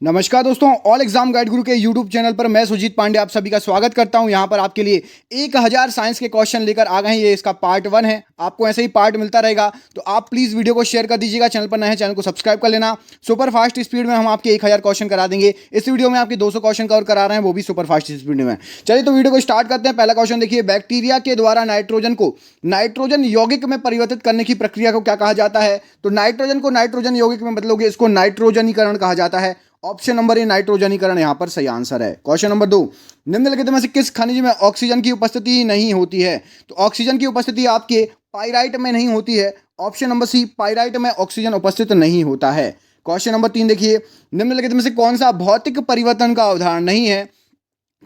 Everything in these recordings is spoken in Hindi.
नमस्कार दोस्तों, ऑल एग्जाम गाइड गुरु के यूट्यूब चैनल पर मैं सुजीत पांडे आप सभी का स्वागत करता हूं। यहां पर आपके लिए 1000 साइंस के क्वेश्चन लेकर आ गए हैं। ये इसका पार्ट 1 है। आपको ऐसे ही पार्ट मिलता रहेगा, तो आप प्लीज़ वीडियो को शेयर कर दीजिएगा। चैनल पर नए हैं, चैनल को सब्सक्राइब कर लेना। सुपर फास्ट स्पीड में हम आपके 1000 क्वेश्चन करा देंगे। इस वीडियो में आपके 200 क्वेश्चन कवर करा रहे हैं, वो भी सुपर फास्ट स्पीड में। चलिए तो वीडियो को स्टार्ट करते हैं। पहला क्वेश्चन देखिए, बैक्टीरिया के द्वारा नाइट्रोजन को नाइट्रोजन यौगिक में परिवर्तित करने की प्रक्रिया को क्या कहा जाता है? तो नाइट्रोजन को नाइट्रोजन यौगिक में बदलोगे, इसको नाइट्रोजनीकरण कहा जाता है। ऑप्शन नंबर ए नाइट्रोजनीकरण यहां पर सही आंसर है। क्वेश्चन नंबर 2, निम्नलिखित में से किस खनिज में ऑक्सीजन की उपस्थिति नहीं होती है? तो ऑक्सीजन की उपस्थिति आपके पाइराइट में नहीं होती है। ऑप्शन नंबर सी, पाइराइट में ऑक्सीजन उपस्थित नहीं होता है। क्वेश्चन नंबर 3 देखिए, निम्नलिखित में से कौन सा भौतिक परिवर्तन का उदाहरण नहीं है?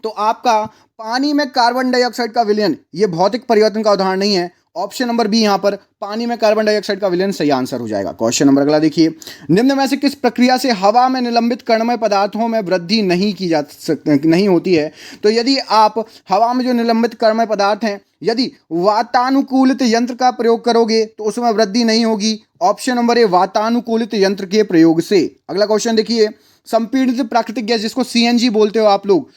तो आपका पानी में कार्बन डाइऑक्साइड का विलयन, ये भौतिक परिवर्तन का उदाहरण नहीं है। ऑप्शन नंबर बी, यहां पर पानी में कार्बन डाइऑक्साइड का विलयन सही आंसर हो जाएगा। क्वेश्चन नंबर अगला देखिए, निम्न में से किस प्रक्रिया से हवा में निलंबित कर्णमय पदार्थों में वृद्धि नहीं होती है? तो यदि आप हवा में जो निलंबित कर्णमय पदार्थ हैं, यदि वातानुकूलित यंत्र का प्रयोग करोगे तो उसमें वृद्धि नहीं होगी। ऑप्शन नंबर ए, वातानुकूलित यंत्र के प्रयोग से। अगला क्वेश्चन देखिए, संपीड़ित प्राकृतिक गैस, जिसको सीएनजी बोलते हो आप लोग,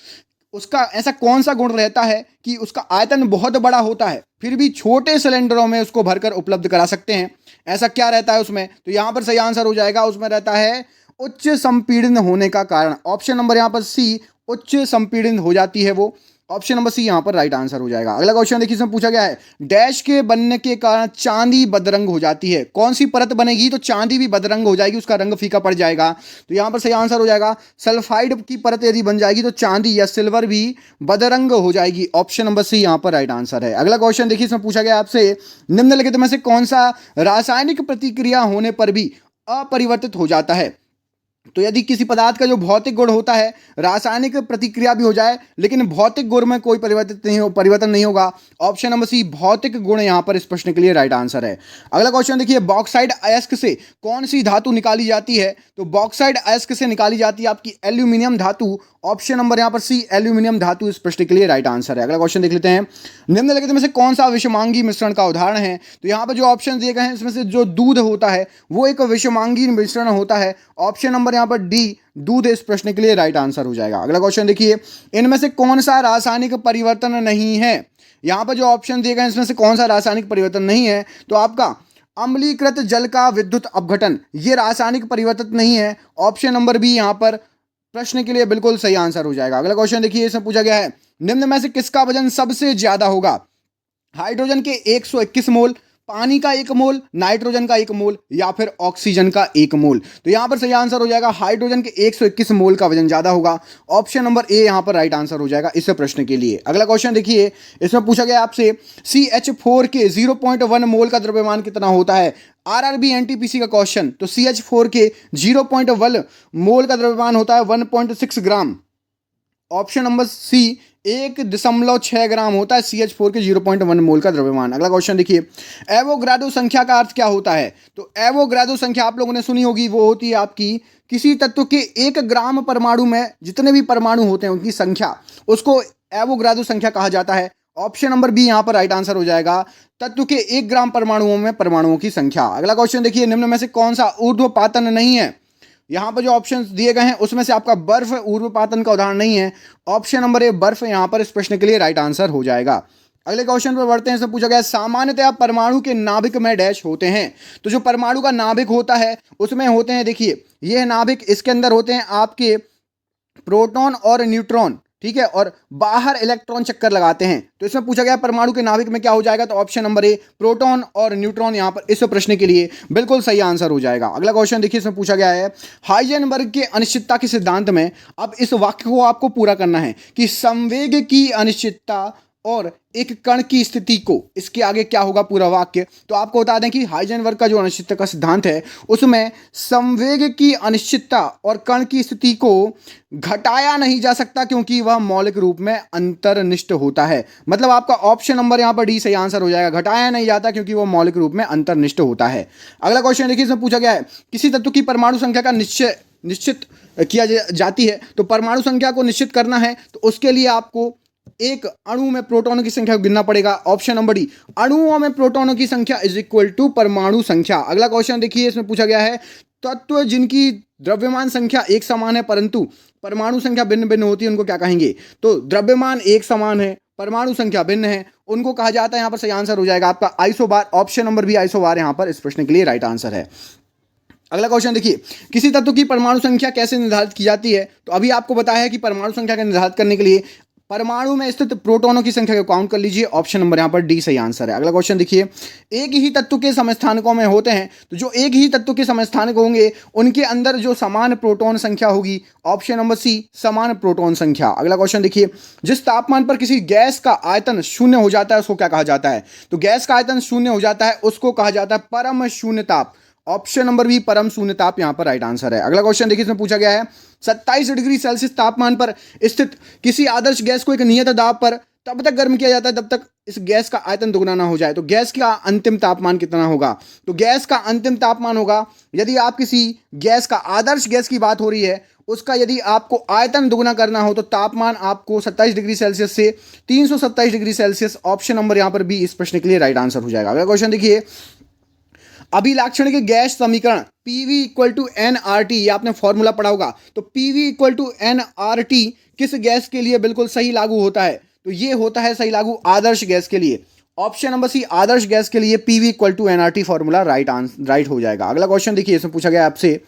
उसका ऐसा कौन सा गुण रहता है कि उसका आयतन बहुत बड़ा होता है फिर भी छोटे सिलेंडरों में उसको भरकर उपलब्ध करा सकते हैं? ऐसा क्या रहता है उसमें? तो यहां पर सही आंसर हो जाएगा, उसमें रहता है उच्च संपीड़न होने का कारण। ऑप्शन नंबर यहां पर सी, उच्च संपीड़न हो जाती है वो। ऑप्शन नंबर सी यहां पर राइट आंसर हो जाएगा। अगला क्वेश्चन देखिए, इसमें पूछा गया है, डैश के बनने के कारण चांदी बदरंग हो जाती है। कौन सी परत बनेगी तो चांदी भी बदरंग हो जाएगी, उसका रंग फीका पड़ जाएगा? तो यहां पर सही आंसर हो जाएगा, सल्फाइड की परत यदि बन जाएगी तो चांदी या सिल्वर भी बदरंग हो जाएगी। ऑप्शन नंबर सी यहां पर राइट आंसर है। अगला क्वेश्चन देखिए, इसमें पूछा गया आपसे, निम्नलिखित में से कौन सा रासायनिक प्रतिक्रिया होने पर भी अपरिवर्तित हो जाता है? तो यदि किसी पदार्थ का जो भौतिक गुण होता है, रासायनिक प्रतिक्रिया भी हो जाए लेकिन भौतिक गुण में कोई परिवर्तन नहीं होगा। ऑप्शन नंबर सी, भौतिक गुण यहां पर इस प्रश्न के लिए राइट आंसर है। अगला क्वेश्चन देखिए, बॉक्साइड अयस्क से कौन सी धातु निकाली जाती है? तो बॉक्साइड अयस्क से निकाली जाती है आपकी एल्यूमिनियम धातु। ऑप्शन नंबर यहां पर सी, एल्यूमिनियम धातु इस प्रश्न के लिए राइट आंसर है। अगला क्वेश्चन देख लेते हैं, निम्नलिखित में से कौन सा विषमांगी मिश्रण का उदाहरण है? तो यहां पर जो ऑप्शन दिए गए हैं इसमें से जो दूध होता है वो एक विषमांगी मिश्रण होता है। ऑप्शन नंबर यहां पर डी, दूध इस प्रश्न के लिए राइट आंसर हो जाएगा। अगला क्वेश्चन देखिए, इनमें से कौन सा रासायनिक परिवर्तन नहीं है? यहां पर जो ऑप्शन दिए गए हैं इसमें से कौन सा रासायनिक परिवर्तन नहीं है? तो आपका अम्लीकृत जल का विद्युत अपघटन, ये रासायनिक परिवर्तन नहीं है। ऑप्शन नंबर बी यहां पर प्रश्न के लिए बिल्कुल सही आंसर हो जाएगा। अगला क्वेश्चन देखिए, इसमें पूछा गया है, निम्न में से किसका वजन सबसे ज्यादा होगा? हाइड्रोजन के 121 मोल, पानी का 1 मोल, नाइट्रोजन का 1 मोल, या फिर ऑक्सीजन का 1 मोल? तो यहां पर सही आंसर हो जाएगा, हाइड्रोजन के 121 मोल का वजन ज्यादा होगा। ऑप्शन नंबर ए यहां पर राइट आंसर हो जाएगा इस प्रश्न के लिए। अगला क्वेश्चन देखिए, इसमें पूछा गया आपसे, CH4 के 0.1 मोल का द्रव्यमान कितना होता है? आरआरबी एनटीपीसी का क्वेश्चन। तो CH4 के 0.1 मोल का द्रव्यमान होता है 1.6 ग्राम। ऑप्शन नंबर सी, 1.6 ग्राम होता है CH4 के 0.1 मोल का द्रव्यमान। अगला क्वेश्चन देखिए, एवोगाड्रो संख्या का अर्थ क्या होता है? तो एवोगाड्रो संख्या आप लोगों ने सुनी होगी, वो होती है आपकी किसी तत्व के 1 ग्राम परमाणु में जितने भी परमाणु होते हैं उनकी संख्या, उसको एवोगाड्रो संख्या कहा जाता है। ऑप्शन नंबर बी यहां पर राइट आंसर हो जाएगा, तत्व के 1 ग्राम परमाणुओं में परमाणुओं की संख्या। अगला क्वेश्चन देखिए, निम्न में से कौन सा ऊर्ध्वपातन नहीं है? यहां पर जो ऑप्शंस दिए गए हैं उसमें से आपका बर्फ ऊर्ध्वपातन का उदाहरण नहीं है। ऑप्शन नंबर ए, बर्फ यहां पर इस प्रश्न के लिए राइट आंसर हो जाएगा। अगले क्वेश्चन पर बढ़ते हैं। इसमें पूछा गया, सामान्यतया परमाणु के नाभिक में डैश होते हैं। तो जो परमाणु का नाभिक होता है उसमें होते हैं, देखिए यह नाभिक, इसके अंदर होते हैं आपके प्रोटॉन और न्यूट्रॉन, ठीक है, और बाहर इलेक्ट्रॉन चक्कर लगाते हैं। तो इसमें पूछा गया परमाणु के नाभिक में क्या हो जाएगा? तो ऑप्शन नंबर ए, प्रोटॉन और न्यूट्रॉन यहां पर इस प्रश्न के लिए बिल्कुल सही आंसर हो जाएगा। अगला क्वेश्चन देखिए, इसमें पूछा गया है, हाइजेनबर्ग के अनिश्चितता के सिद्धांत में, अब इस वाक्य को आपको पूरा करना है कि संवेग की अनिश्चितता और एक कण की स्थिति को, इसके आगे क्या होगा पूरा वाक्य? तो आपको बता दें कि हाइजेनबर्ग का जो अनिश्चितता का सिद्धांत है उसमें संवेग की अनिश्चितता और कण की स्थिति को घटाया नहीं जा सकता क्योंकि वह मौलिक रूप में अंतर्निष्ठ होता है। मतलब आपका ऑप्शन नंबर यहां पर डी सही आंसर हो जाएगा, घटाया नहीं जाता क्योंकि वह मौलिक रूप में अंतर्निष्ठ होता है। अगला क्वेश्चन देखिए, इसमें पूछा गया है, किसी तत्व की परमाणु संख्या का निश्चित किया जाती है। तो परमाणु संख्या को निश्चित करना है तो उसके लिए आपको एक अणु में प्रोटॉनों की संख्या को गिनना पड़ेगा। ऑप्शन नंबर डी, अणुओं में प्रोटॉनों की संख्या इज इक्वल टू परमाणु संख्या। अगला क्वेश्चन देखिए, इसमें पूछा गया है, तत्व जिनकी द्रव्यमान संख्या एक समान है परंतु परमाणु संख्या भिन्न भिन्न होती है, उनको क्या कहेंगे? तो द्रव्यमान एक समान है, परमाणु संख्या भिन्न है, उनको कहा जाता है, यहां पर सही आंसर हो जाएगा आपका isobar. Option number B isobar यहां पर इस प्रश्न के लिए राइट आंसर है। अगला क्वेश्चन देखिए, किसी तत्व की परमाणु संख्या कैसे निर्धारित की जाती है? तो अभी आपको बताया है कि परमाणु संख्या का निर्धारित करने के लिए परमाणु में स्थित प्रोटॉनों की संख्या को काउंट कर लीजिए। ऑप्शन नंबर यहां पर डी सही आंसर है। अगला क्वेश्चन देखिए, एक ही तत्व के समस्थानिकों में होते हैं, तो जो एक ही तत्व के समस्थानिक होंगे उनके अंदर जो समान प्रोटॉन संख्या होगी, ऑप्शन नंबर सी समान प्रोटॉन संख्या। अगला क्वेश्चन देखिए, जिस तापमान पर किसी गैस का आयतन शून्य हो जाता है उसको क्या कहा जाता है? तो गैस का आयतन शून्य हो जाता है उसको कहा जाता है परम शून्य ताप। ऑप्शन नंबर बी परम शून्य ताप यहां पर राइट आंसर है। अगला क्वेश्चन देखिए, इसमें पूछा गया है 27 डिग्री सेल्सियस तापमान पर स्थित किसी आदर्श गैस को एक नियत दाब पर तब तक गर्म किया जाता है जब तक इस गैस का आयतन दुगना ना हो जाए। तो गैस का अंतिम तापमान कितना होगा? तो गैस का अंतिम तापमान होगा, यदि आप किसी गैस का आदर्श गैस की बात हो रही है उसका यदि आपको आयतन दुगना करना हो तो तापमान आपको 27 डिग्री सेल्सियस से 327 डिग्री सेल्सियस। ऑप्शन नंबर यहां पर बी इस प्रश्न के लिए राइट आंसर हो जाएगा। अगला क्वेश्चन देखिए, अभिलाक्षणिक गैस समीकरण PV इक्वल टू NRT, ये आपने फॉर्मूला पढ़ा होगा। तो PV इक्वल टू NRT किस गैस के लिए बिल्कुल सही लागू होता है? तो ये होता है सही लागू आदर्श गैस के लिए। ऑप्शन नंबर सी आदर्श गैस के लिए PV equal to NRT formula right हो जाएगा। अगला क्वेश्चन देखिए, इसमें पूछा गया आपसे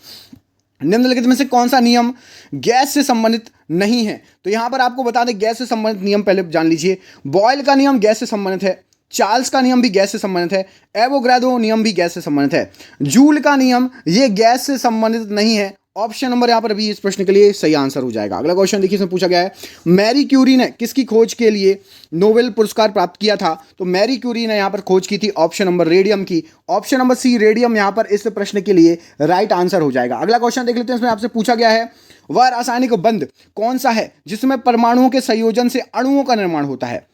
निम्नलिखित में से कौन सा नियम गैस से संबंधित नहीं है? तो यहां पर आपको बता दें गैस से संबंधित नियम पहले जान लीजिए। बॉयल का नियम गैस से संबंधित है, चार्ल्स का नियम भी गैस से संबंधित है, एवोगैड्रो नियम भी गैस से संबंधित है, जूल का नियम ये गैस से संबंधित नहीं है। ऑप्शन नंबर यहां पर भी इस प्रश्न के लिए सही आंसर हो जाएगा। अगला क्वेश्चन देखिए, इसमें पूछा गया है मैरी क्यूरी ने किसकी खोज के लिए नोबेल पुरस्कार प्राप्त किया था? तो मैरी क्यूरी ने यहां पर खोज की थी ऑप्शन नंबर रेडियम की। ऑप्शन नंबर सी रेडियम यहां पर इस प्रश्न के लिए राइट आंसर हो जाएगा। अगला क्वेश्चन देख लेते हैं, इसमें आपसे पूछा गया है वह रासायनिक बंध कौन सा है जिसमें परमाणुओं के संयोजन से अणुओं का निर्माण होता है?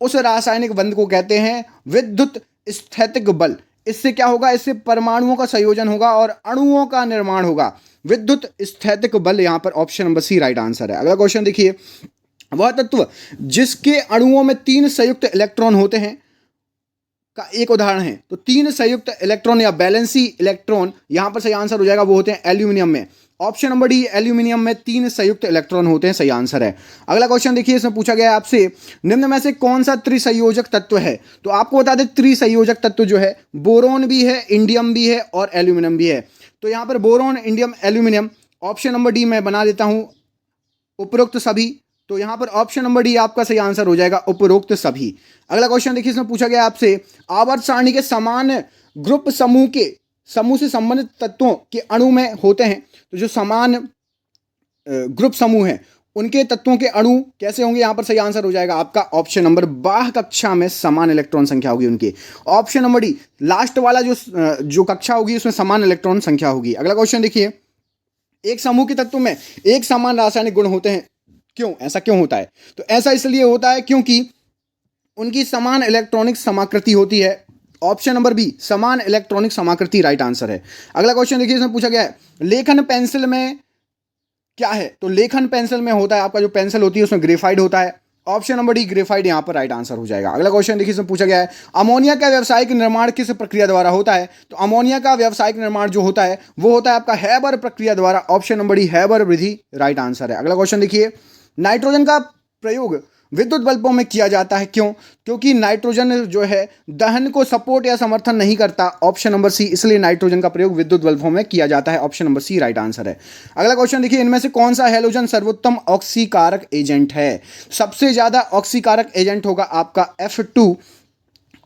उस रासायनिक बंध को कहते हैं विद्युत स्थैतिक बल। इससे क्या होगा? इससे परमाणुओं का संयोजन होगा और अणुओं का निर्माण होगा। विद्युत स्थैतिक बल यहां पर option number C right answer है। अगला क्वेश्चन देखिए, वह तत्व जिसके अणुओं में 3 संयुक्त इलेक्ट्रॉन होते हैं का एक उदाहरण है। तो 3 संयुक्त इलेक्ट्रॉन या बैलेंसी इलेक्ट्रॉन यहां पर सही आंसर हो जाएगा, वो होते हैं एल्यूमिनियम में। ऑप्शन नंबर डी एल्यूमिनियम में 3 संयुक्त इलेक्ट्रॉन होते हैं, सही आंसर है। अगला क्वेश्चन देखिए, इसमें पूछा गया है आपसे निम्न में से कौन सा त्रिसंयोजक तत्व है? तो आपको बता दें त्रिसंयोजक तत्व जो है बोरोन भी है, इंडियम भी है और एल्यूमिनियम भी है। तो यहां पर boron, indium, aluminium, option number D मैं बना देता हूं उपरोक्त सभी। तो यहां पर ऑप्शन नंबर डी आपका सही आंसर हो जाएगा, उपरोक्त सभी। अगला क्वेश्चन देखिए, इसमें पूछा गया आपसे आवर्त सारणी के समान ग्रुप समूह से संबंधित तत्वों के अणु में होते हैं। तो जो समान ग्रुप समूह है उनके तत्वों के अणु कैसे होंगे? यहां पर सही आंसर हो जाएगा आपका ऑप्शन नंबर बाह्य कक्षा में समान इलेक्ट्रॉन संख्या होगी उनकी। ऑप्शन नंबर डी लास्ट वाला जो कक्षा होगी उसमें समान इलेक्ट्रॉन संख्या होगी। अगला क्वेश्चन देखिए, एक समूह के तत्वों में एक समान रासायनिक गुण होते हैं, क्यों? ऐसा क्यों होता है? तो ऐसा इसलिए होता है क्योंकि उनकी समान इलेक्ट्रॉनिक समाकृति होती है। ऑप्शन नंबर बी समान इलेक्ट्रॉनिक समाकृति राइट आंसर है। अगला क्वेश्चन देखिए, इसमें पूछा गया है लेखन पेंसिल में क्या है? तो लेखन पेंसिल में होता है आपका जो पेंसिल होती है उसमें ग्रेफाइट होता है। ऑप्शन नंबर डी ग्रेफाइट यहां पर राइट आंसर हो जाएगा। अगला क्वेश्चन देखिए, इसमें पूछा गया है अमोनिया का व्यावसायिक निर्माण किस प्रक्रिया द्वारा होता है? तो अमोनिया का व्यावसायिक निर्माण जो होता है वो होता है आपका हैबर प्रक्रिया द्वारा। ऑप्शन नंबर डी हैबर विधि राइट आंसर है। अगला क्वेश्चन देखिए, नाइट्रोजन का प्रयोग विद्युत बल्बों में किया जाता है, क्यों? क्योंकि नाइट्रोजन जो है दहन को सपोर्ट या समर्थन नहीं करता। ऑप्शन नंबर सी इसलिए नाइट्रोजन का प्रयोग विद्युत बल्बों में किया जाता है। Option number C right answer है। अगला क्वेश्चन देखिए, इनमें से कौन सा हैलोजन सर्वोत्तम ऑक्सीकारक एजेंट है? सबसे ज्यादा ऑक्सीकारक एजेंट होगा आपका F2।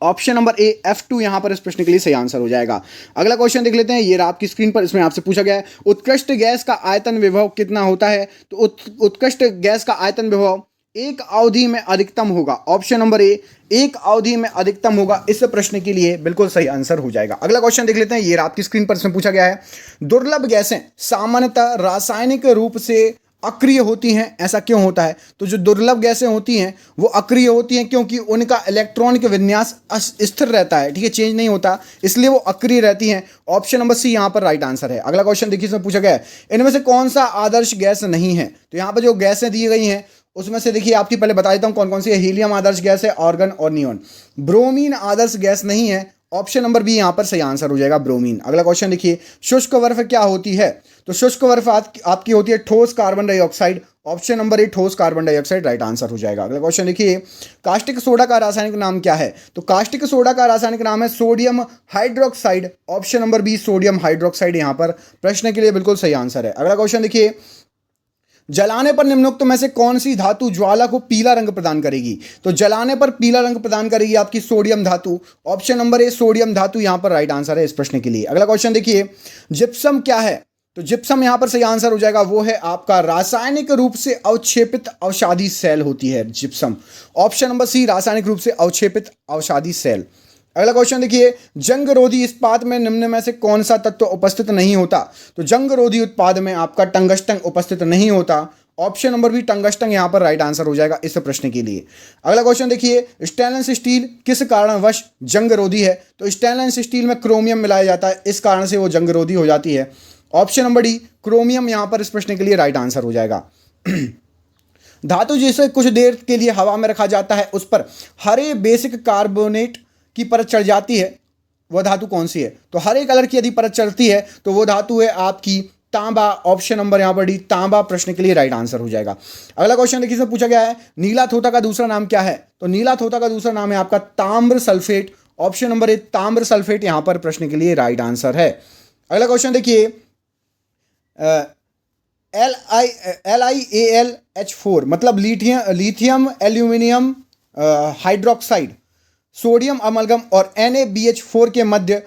ऑप्शन नंबर ए F2 यहां पर इस प्रश्न के लिए सही आंसर हो जाएगा। अगला क्वेश्चन देख लेते हैं, ये रहा आपकी स्क्रीन पर। इसमें आपसे पूछा गया है उत्कृष्ट गैस का आयतन विभव कितना होता है? तो उत्कृष्ट गैस का आयतन विभव एक अवधि में अधिकतम होगा। ऑप्शन नंबर ए एक अवधि में अधिकतम होगा, इस प्रश्न के लिए बिल्कुल सही आंसर हो जाएगा। अगला क्वेश्चन देख लेते हैं, ये आपकी स्क्रीन पर इसमें पूछा गया है दुर्लभ गैसें सामान्यतः रासायनिक रूप से अक्रिय होती हैं, ऐसा क्यों होता है? तो जो दुर्लभ गैसें होती हैं वो अक्रिय होती हैं क्योंकि उनका इलेक्ट्रॉनिक विन्यास स्थिर रहता है, ठीक है, चेंज नहीं होता, इसलिए वो अक्रिय रहती हैं। ऑप्शन नंबर सी यहां पर राइट आंसर है। अगला क्वेश्चन देखिए, इसमें पूछा गया है इनमें से कौन सा आदर्श गैस नहीं है? तो यहां पर जो गैसें दी गई हैं उसमें से देखिए आपकी पहले बता देता हूं कौन कौन सी है। हीलियम आदर्श गैस है, ऑर्गन और नियोन। ब्रोमीन आदर्श गैस नहीं है। ऑप्शन नंबर बी यहां पर सही आंसर हो जाएगा, ब्रोमीन। अगला क्वेश्चन देखिए, शुष्क बर्फ क्या होती है? तो शुष्क बर्फ आपकी होती है ठोस कार्बन डाइऑक्साइड। ऑप्शन नंबर ए ठोस कार्बन डाइऑक्साइड राइट आंसर हो जाएगा। अगला क्वेश्चन देखिए, कास्टिक सोडा का रासायनिक नाम क्या है? तो कास्टिक सोडा का रासायनिक नाम है sodium hydroxide. Option number B sodium hydroxide यहाँ पर प्रश्न के लिए बिल्कुल सही आंसर है। अगला क्वेश्चन देखिए, जलाने पर निम्नोक्त में से कौन सी धातु ज्वाला को पीला रंग प्रदान करेगी? तो जलाने पर पीला रंग प्रदान करेगी आपकी सोडियम धातु। ऑप्शन नंबर ए सोडियम धातु यहां पर राइट आंसर है इस प्रश्न के लिए। अगला क्वेश्चन देखिए, जिप्सम क्या है? तो जिप्सम यहां पर सही आंसर हो जाएगा, वो है आपका रासायनिक रूप से अवक्षेपित अवसादी सेल होती है जिप्सम। ऑप्शन नंबर सी रासायनिक रूप से अवक्षेपित अवसादी सेल। अगला क्वेश्चन देखिए, जंग रोधी इस्पात में निम्न में से कौन सा तत्व उपस्थित नहीं होता? तो जंग रोधी उत्पाद में आपका टंगस्टन उपस्थित नहीं होता। ऑप्शन नंबर बी टंगस्टन यहां पर राइट आंसर हो जाएगा इस प्रश्न के लिए। अगला क्वेश्चन देखिए, स्टेनलेस स्टील किस कारणवश जंग रोधी है? तो स्टेनलेस स्टील में क्रोमियम मिलाया जाता है, इस कारण से वो जंग रोधी हो जाती है। ऑप्शन नंबर डी क्रोमियम यहां पर इस प्रश्न के लिए राइट आंसर हो जाएगा। धातु जिसे कुछ देर के लिए हवा में रखा जाता है उस पर हरे बेसिक कार्बोनेट की परत चढ़ जाती है, वह धातु कौन सी है? तो हरे कलर की यदि परत चढ़ती है तो वो धातु है आपकी तांबा। ऑप्शन नंबर यहां पर डी तांबा प्रश्न के लिए राइट आंसर हो जाएगा। अगला क्वेश्चन देखिए, इसमें पूछा गया है नीला थोथा का दूसरा नाम क्या है? तो नीला थोथा का दूसरा नाम है आपका ताम्र सल्फेट। ऑप्शन नंबर ए ताम्र सल्फेट यहां पर प्रश्न के लिए राइट आंसर है। अगला क्वेश्चन देखिए, LiAlH4 मतलब lithium aluminium hydroxide, sodium amalgam और NaBH4 के मध्य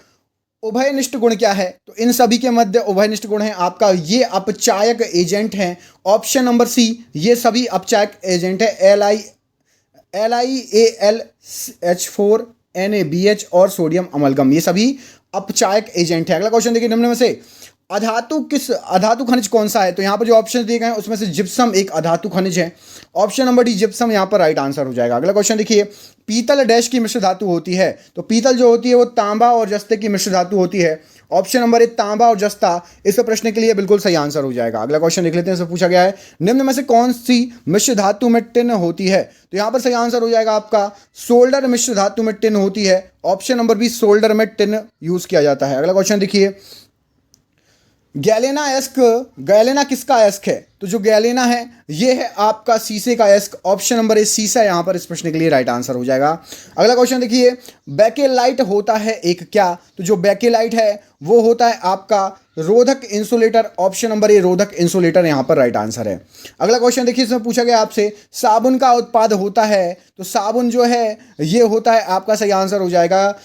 उभयनिष्ठ गुण क्या है? तो इन सभी के मध्य उभयनिष्ठ गुण है आपका ये अपचायक एजेंट हैं। ऑप्शन नंबर सी ये सभी अपचायक एजेंट है, LiAlH4 NaBH और सोडियम अमलगम, ये सभी अपचायक एजेंट है। अगला क्वेश्चन देखिए, निम्न में से अधातु खनिज कौन सा है? तो यहाँ पर जो ऑप्शन दिए गए हैं उसमें से जिप्सम एक अधातु खनिज है। ऑप्शन नंबर डी जिप्सम यहाँ पर राइट आंसर हो जाएगा। अगला क्वेश्चन देखिए, पीतल डैश की मिश्र धातु होती है? तो पीतल जो होती है वो तांबा और जस्ते की मिश्र धातु होती है। ऑप्शन नंबर ए तांबा और जस्ता इस प्रश्न के लिए बिल्कुल सही आंसर हो जाएगा। अगला क्वेश्चन देख लेते हैं, इसमें पूछा गया है निम्न में से कौन सी मिश्र धातु में टिन होती है? तो यहाँ पर सही आंसर हो जाएगा आपका सोल्डर मिश्र धातु में टिन होती है। ऑप्शन नंबर बी सोल्डर में टिन यूज किया जाता है। अगला क्वेश्चन देखिए, गैलेना किसका एस्क है? तो जो गैलेना है ये है आपका शीशे का एस्क। ऑप्शन नंबर ए शीशा यहां पर इस प्रश्न के लिए राइट आंसर हो जाएगा। अगला क्वेश्चन देखिए, बेकेलाइट होता है एक क्या? तो जो बेकेलाइट है वो होता है आपका रोधक इंसुलेटर। ऑप्शन नंबर ए रोधक इंसुलेटर यहां पर राइट आंसर है। अगला क्वेश्चन देखिए, इसमें पूछा गया आपसे साबुन का उत्पाद होता है? तो साबुन जो है ये होता है आपका सही आंसर हो जाएगा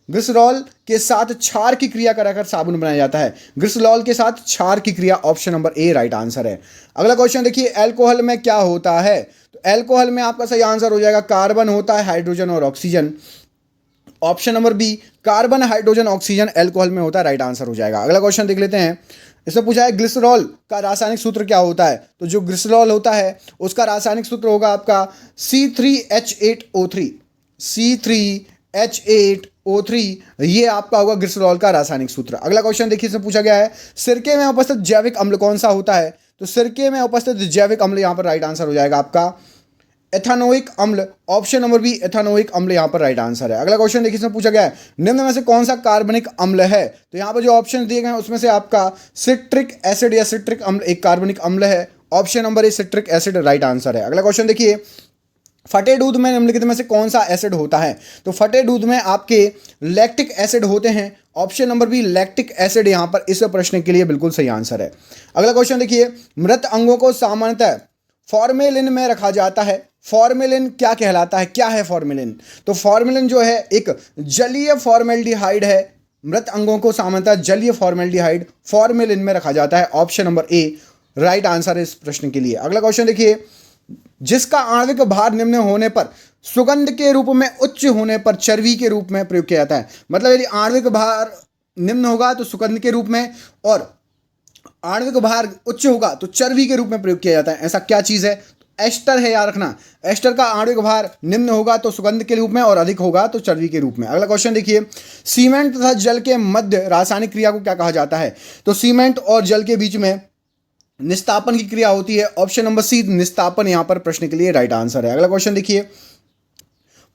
ग्लिसरॉल के साथ क्षार की क्रिया कराकर साबुन बनाया जाता है। ग्लिसरॉल के साथ क्षार की क्रिया, ऑप्शन नंबर ए राइट आंसर है। अगला क्वेश्चन देखिए, अल्कोहल में क्या होता है? तो अल्कोहल में आपका सही आंसर हो जाएगा कार्बन होता है, हाइड्रोजन और oxygen. Option number B carbon hydrogen oxygen alcohol में होता है, राइट आंसर हो जाएगा। अगला क्वेश्चन देख लेते हैं, इसमें पूछा है ग्लिसरॉल का रासायनिक सूत्र क्या होता है? तो जो ग्लिसरॉल होता है उसका रासायनिक सूत्र होगा आपका C3H8O3। C3H8O3 ये आपका होगा ग्लिसरॉल का रासायनिक सूत्र। अगला क्वेश्चन देखिए, इसमें पूछा गया है सिरके में उपस्थित जैविक अम्ल कौन सा होता है? तो सिरके में उपस्थित जैविक अम्ल यहाँ पर राइट आंसर हो जाएगा आपका एथानोइक अम्ल। ऑप्शन नंबर बी एथानोइक अम्ल यहाँ पर राइट आंसर है। अगला क्वेश्चन देखिए, इसमें पूछा गया है निम्न में से कौन सा कार्बनिक अम्ल है? तो यहाँ पर जो ऑप्शन दिए गए हैं उसमें से आपका सिट्रिक एसिड या सिट्रिक अम्ल एक कार्बनिक अम्ल है। ऑप्शन नंबर ए सिट्रिक एसिड राइट आंसर है। अगला क्वेश्चन देखिए, फटे दूध में निम्नलिखित में से कौन सा एसिड होता है? तो फटे दूध में आपके लैक्टिक एसिड होते हैं। Option number B lactic acid यहां पर इस प्रश्न के लिए बिल्कुल सही आंसर है। अगला क्वेश्चन देखिए, मृत अंगों को सामान्यतः फॉर्मेलिन में रखा जाता है। फॉर्मेलिन क्या कहलाता है? क्या है फॉर्मेलिन? तो फॉर्मेलिन जो है एक जलीय फॉर्मेल्डिहाइड है। मृत अंगों को सामान्यतः जलीय फॉर्मेल्डिहाइड फॉर्मेलिन में रखा जाता है। ऑप्शन नंबर ए राइट आंसर है इस प्रश्न के लिए। अगला क्वेश्चन देखिए, जिसका आणविक भार निम्न होने पर सुगंध के रूप में, उच्च होने पर चर्बी के रूप में प्रयोग किया जाता है। मतलब यदि आणविक भार निम्न होगा तो सुगंध के रूप में, और आणविक भार उच्च होगा तो चर्बी के रूप में प्रयोग किया जाता है। ऐसा क्या चीज है? एस्टर है, याद रखना। एस्टर का आणविक भार निम्न होगा तो सुगंध के रूप में और अधिक होगा तो चर्बी के रूप में। अगला क्वेश्चन देखिए, सीमेंट तथा जल के मध्य रासायनिक क्रिया को क्या कहा जाता है? तो सीमेंट और जल के बीच में निस्तापन की क्रिया होती है। ऑप्शन नंबर सी निस्तापन यहां पर प्रश्न के लिए राइट आंसर है। अगला क्वेश्चन देखिए,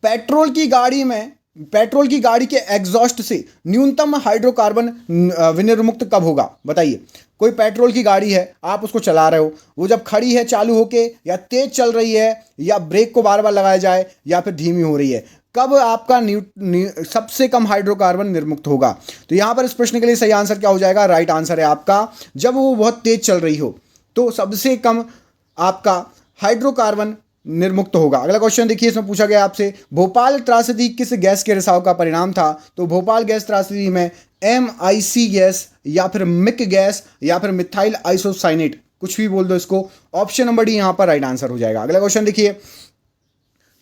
पेट्रोल की गाड़ी में पेट्रोल की गाड़ी के एग्जॉस्ट से न्यूनतम हाइड्रोकार्बन विनिर्मुक्त कब होगा? बताइए। कोई पेट्रोल की गाड़ी है, आप उसको चला रहे हो, वो जब खड़ी है चालू होके, या तेज चल रही है, या ब्रेक को बार बार लगाया जाए, या फिर धीमी हो रही है, कब आपका सबसे कम हाइड्रोकार्बन निर्मुक्त होगा? तो यहां पर इस प्रश्न के लिए सही आंसर क्या हो जाएगा? राइट आंसर है आपका, जब वो बहुत तेज चल रही हो तो सबसे कम आपका हाइड्रोकार्बन निर्मुक्त होगा। अगला क्वेश्चन देखिए, इसमें पूछा गया आपसे, भोपाल त्रासदी किस गैस के रिसाव का परिणाम था? तो भोपाल गैस त्रासदी में MIC गैस, या फिर मिक गैस, या फिर मिथाइल आइसोसाइनेट, कुछ भी बोल दो इसको। ऑप्शन नंबर डी यहां पर राइट आंसर हो जाएगा। अगला क्वेश्चन देखिए,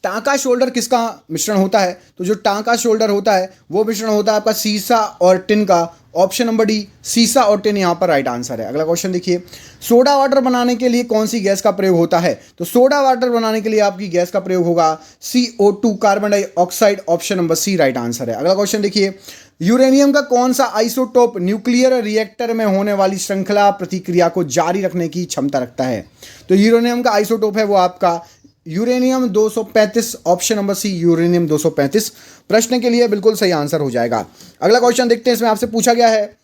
टांका शोल्डर किसका मिश्रण होता है? तो जो टांका शोल्डर होता है वो मिश्रण होता है आपका सीसा और टिन का। ऑप्शन नंबर डी, सीसा और टिन यहां पर राइट आंसर है। अगला क्वेश्चन देखिए, सोडा वाटर बनाने के लिए कौन सी गैस का प्रयोग होता है? तो सोडा वाटर बनाने के लिए आपकी गैस का प्रयोग होगा CO2, carbon dioxide. Option number C right answer है। अगला क्वेश्चन देखिए, यूरेनियम का कौन सा आइसोटोप न्यूक्लियर रिएक्टर में होने वाली श्रृंखला प्रतिक्रिया को जारी रखने की क्षमता रखता है? तो यूरेनियम का आइसोटोप है वो आपका uranium 235। Option number C uranium 235 प्रश्न के लिए बिल्कुल सही आंसर हो जाएगा। अगला क्वेश्चन देखते हैं, इसमें आपसे पूछा गया है,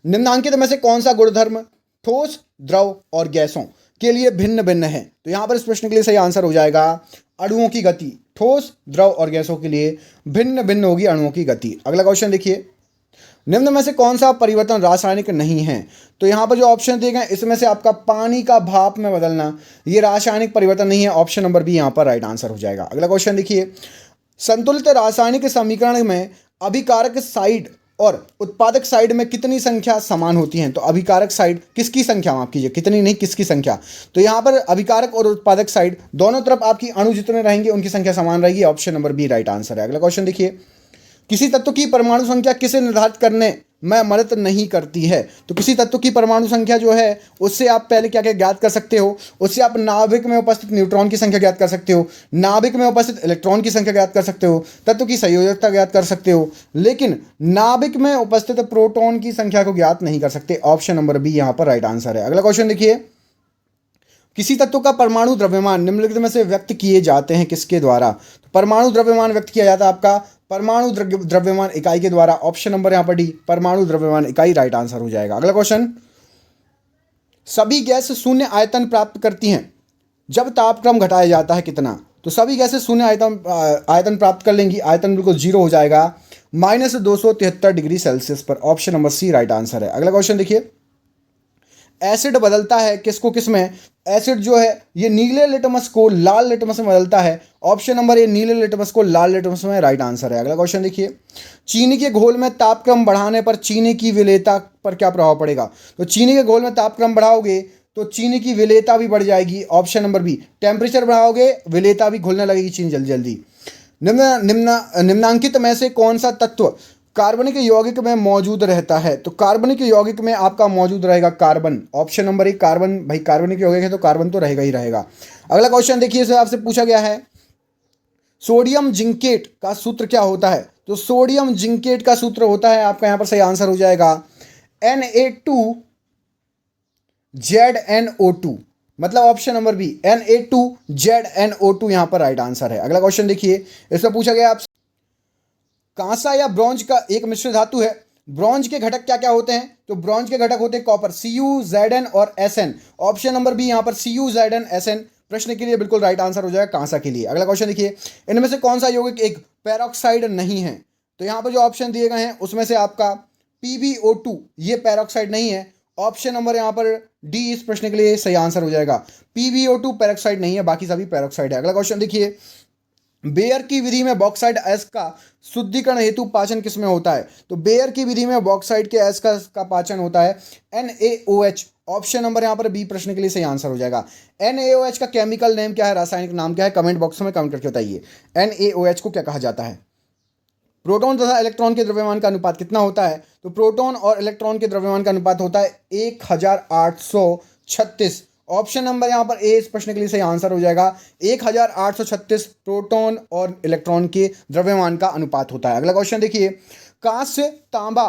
निम्नांकित में से कौन सा गुणधर्म ठोस, द्रव और गैसों के लिए भिन्न भिन्न है? तो यहां पर इस प्रश्न के लिए सही आंसर हो जाएगा अणुओं की गति। ठोस, द्रव और गैसों के लिए भिन्न भिन्न होगी अणुओं की गति। अगला क्वेश्चन देखिए, निम्न में से कौन सा परिवर्तन रासायनिक नहीं है? तो यहां पर जो ऑप्शन दिए गए इसमें से आपका पानी का भाप में बदलना ये रासायनिक परिवर्तन नहीं है। ऑप्शन नंबर बी यहां पर राइट आंसर हो जाएगा। अगला क्वेश्चन देखिए, संतुलित रासायनिक समीकरण में अभिकारक साइड और उत्पादक साइड में कितनी संख्या समान होती है? तो अभिकारक साइड किसकी संख्या, माफ कीजिए, कितनी नहीं, किसकी संख्या। तो यहां पर अभिकारक और उत्पादक साइड दोनों तरफ आपकी अणु जितने रहेंगे उनकी संख्या समान रहेगी। Option number B right answer है। अगला क्वेश्चन देखिए, किसी तत्व की परमाणु संख्या किसे निर्धारित करने में मदद नहीं करती है? तो किसी तत्व की परमाणु संख्या जो है उससे आप पहले क्या क्या ज्ञात कर सकते हो? उससे आप नाभिक में उपस्थित न्यूट्रॉन की संख्या ज्ञात कर सकते हो, नाभिक में उपस्थित इलेक्ट्रॉन की संख्या ज्ञात कर सकते हो, तत्व की संयोजकता ज्ञात कर सकते हो, लेकिन नाभिक में उपस्थित प्रोटॉन की संख्या को ज्ञात नहीं कर सकते। ऑप्शन नंबर बी यहां पर राइट आंसर है। अगला क्वेश्चन देखिए, किसी तत्व का परमाणु द्रव्यमान निम्नलिखित में से व्यक्त किए जाते हैं किसके द्वारा? तो परमाणु द्रव्यमान व्यक्त किया जाता है आपका परमाणु द्रव्यमान इकाई के द्वारा। ऑप्शन नंबर यहां पर डी, परमाणु द्रव्यमान इकाई राइट आंसर हो जाएगा। अगला क्वेश्चन, सभी गैस शून्य आयतन प्राप्त करती हैं जब तापक्रम घटाया जाता है कितना? तो सभी गैसें शून्य आयतन प्राप्त कर लेंगी, आयतन बिल्कुल जीरो हो जाएगा -273 डिग्री सेल्सियस पर। Option number C right answer है। अगला क्वेश्चन देखिए, एसिड बदलता है किसको किस में? एसिड जो है ये नीले लिटमस को लाल लिटमस में बदलता है। ऑप्शन नंबर ए, नीले लिटमस को लाल लिटमस में राइट आंसर है। अगला क्वेश्चन देखिए, चीनी के घोल में तापक्रम बढ़ाने पर चीनी की विलेयता पर क्या प्रभाव पड़ेगा? तो चीनी के घोल में तापक्रम बढ़ाओगे तो चीनी की विलेयता भी बढ़ जाएगी। ऑप्शन नंबर बी, टेम्परेचर बढ़ाओगे विलेयता भी घुलने लगेगी चीनी जल्दी जल्दी। निम्नांकित में से कौन सा तत्व कार्बनिक यौगिक में मौजूद रहता है? तो कार्बनिक यौगिक में आपका मौजूद रहेगा कार्बन। ऑप्शन नंबर एक, कार्बन। भाई कार्बनिक यौगिक है तो कार्बन तो रहेगा ही रहेगा। अगला क्वेश्चन देखिए, इसे आपसे पूछा गया है, सोडियम जिंकेट का सूत्र क्या होता है? तो सोडियम जिंकेट का सूत्र होता है आपका, यहां पर सही आंसर हो जाएगा Na2ZnO2, मतलब ऑप्शन नंबर बी Na2ZnO2 यहां पर राइट आंसर है। अगला क्वेश्चन देखिए, इसमें पूछा गया आपसे, कांसा या ब्रॉन्ज का एक मिश्र धातु है, ब्रॉन्ज के घटक क्या क्या होते हैं? तो ब्रॉन्ज के घटक होते हैं कॉपर, Cu, Zn और Sn। ऑप्शन नंबर बी यहां पर Cu, Zn, Sn प्रश्न के लिए बिल्कुल राइट आंसर हो जाएगा कांसा के लिए। अगला क्वेश्चन देखिए, इनमें से कौन सा यौगिक एक पेरोक्साइड नहीं है? तो यहां पर जो ऑप्शन दिए गए हैं उसमें से आपका PbO2 ये पेरोक्साइड नहीं है। ऑप्शन नंबर यहां पर डी इस प्रश्न के लिए सही आंसर हो जाएगा। PbO2 पेरोक्साइड नहीं है, बाकी सभी पेरोक्साइड है। अगला क्वेश्चन देखिए, बेयर की विधि में बॉक्साइड एस का शुद्धिकरण हेतु पाचन किसमें होता है? तो बेयर की विधि में बॉक्साइड के एस का पाचन होता है NaOH। ऑप्शन नंबर यहां पर बी प्रश्न के लिए सही आंसर हो जाएगा। NaOH का केमिकल नेम क्या है, रासायनिक नाम क्या है? कमेंट बॉक्स में कमेंट करके बताइए NaOH को क्या कहा जाता है। प्रोटॉन तथा इलेक्ट्रॉन के द्रव्यमान का अनुपात कितना होता है? तो प्रोटॉन और इलेक्ट्रॉन के द्रव्यमान का अनुपात होता है 1836। ऑप्शन नंबर यहां पर ए इस प्रश्न के लिए सही आंसर हो जाएगा। 1836 प्रोटॉन और इलेक्ट्रॉन के द्रव्यमान का अनुपात होता है। अगला क्वेश्चन देखिए, कांस्य, तांबा,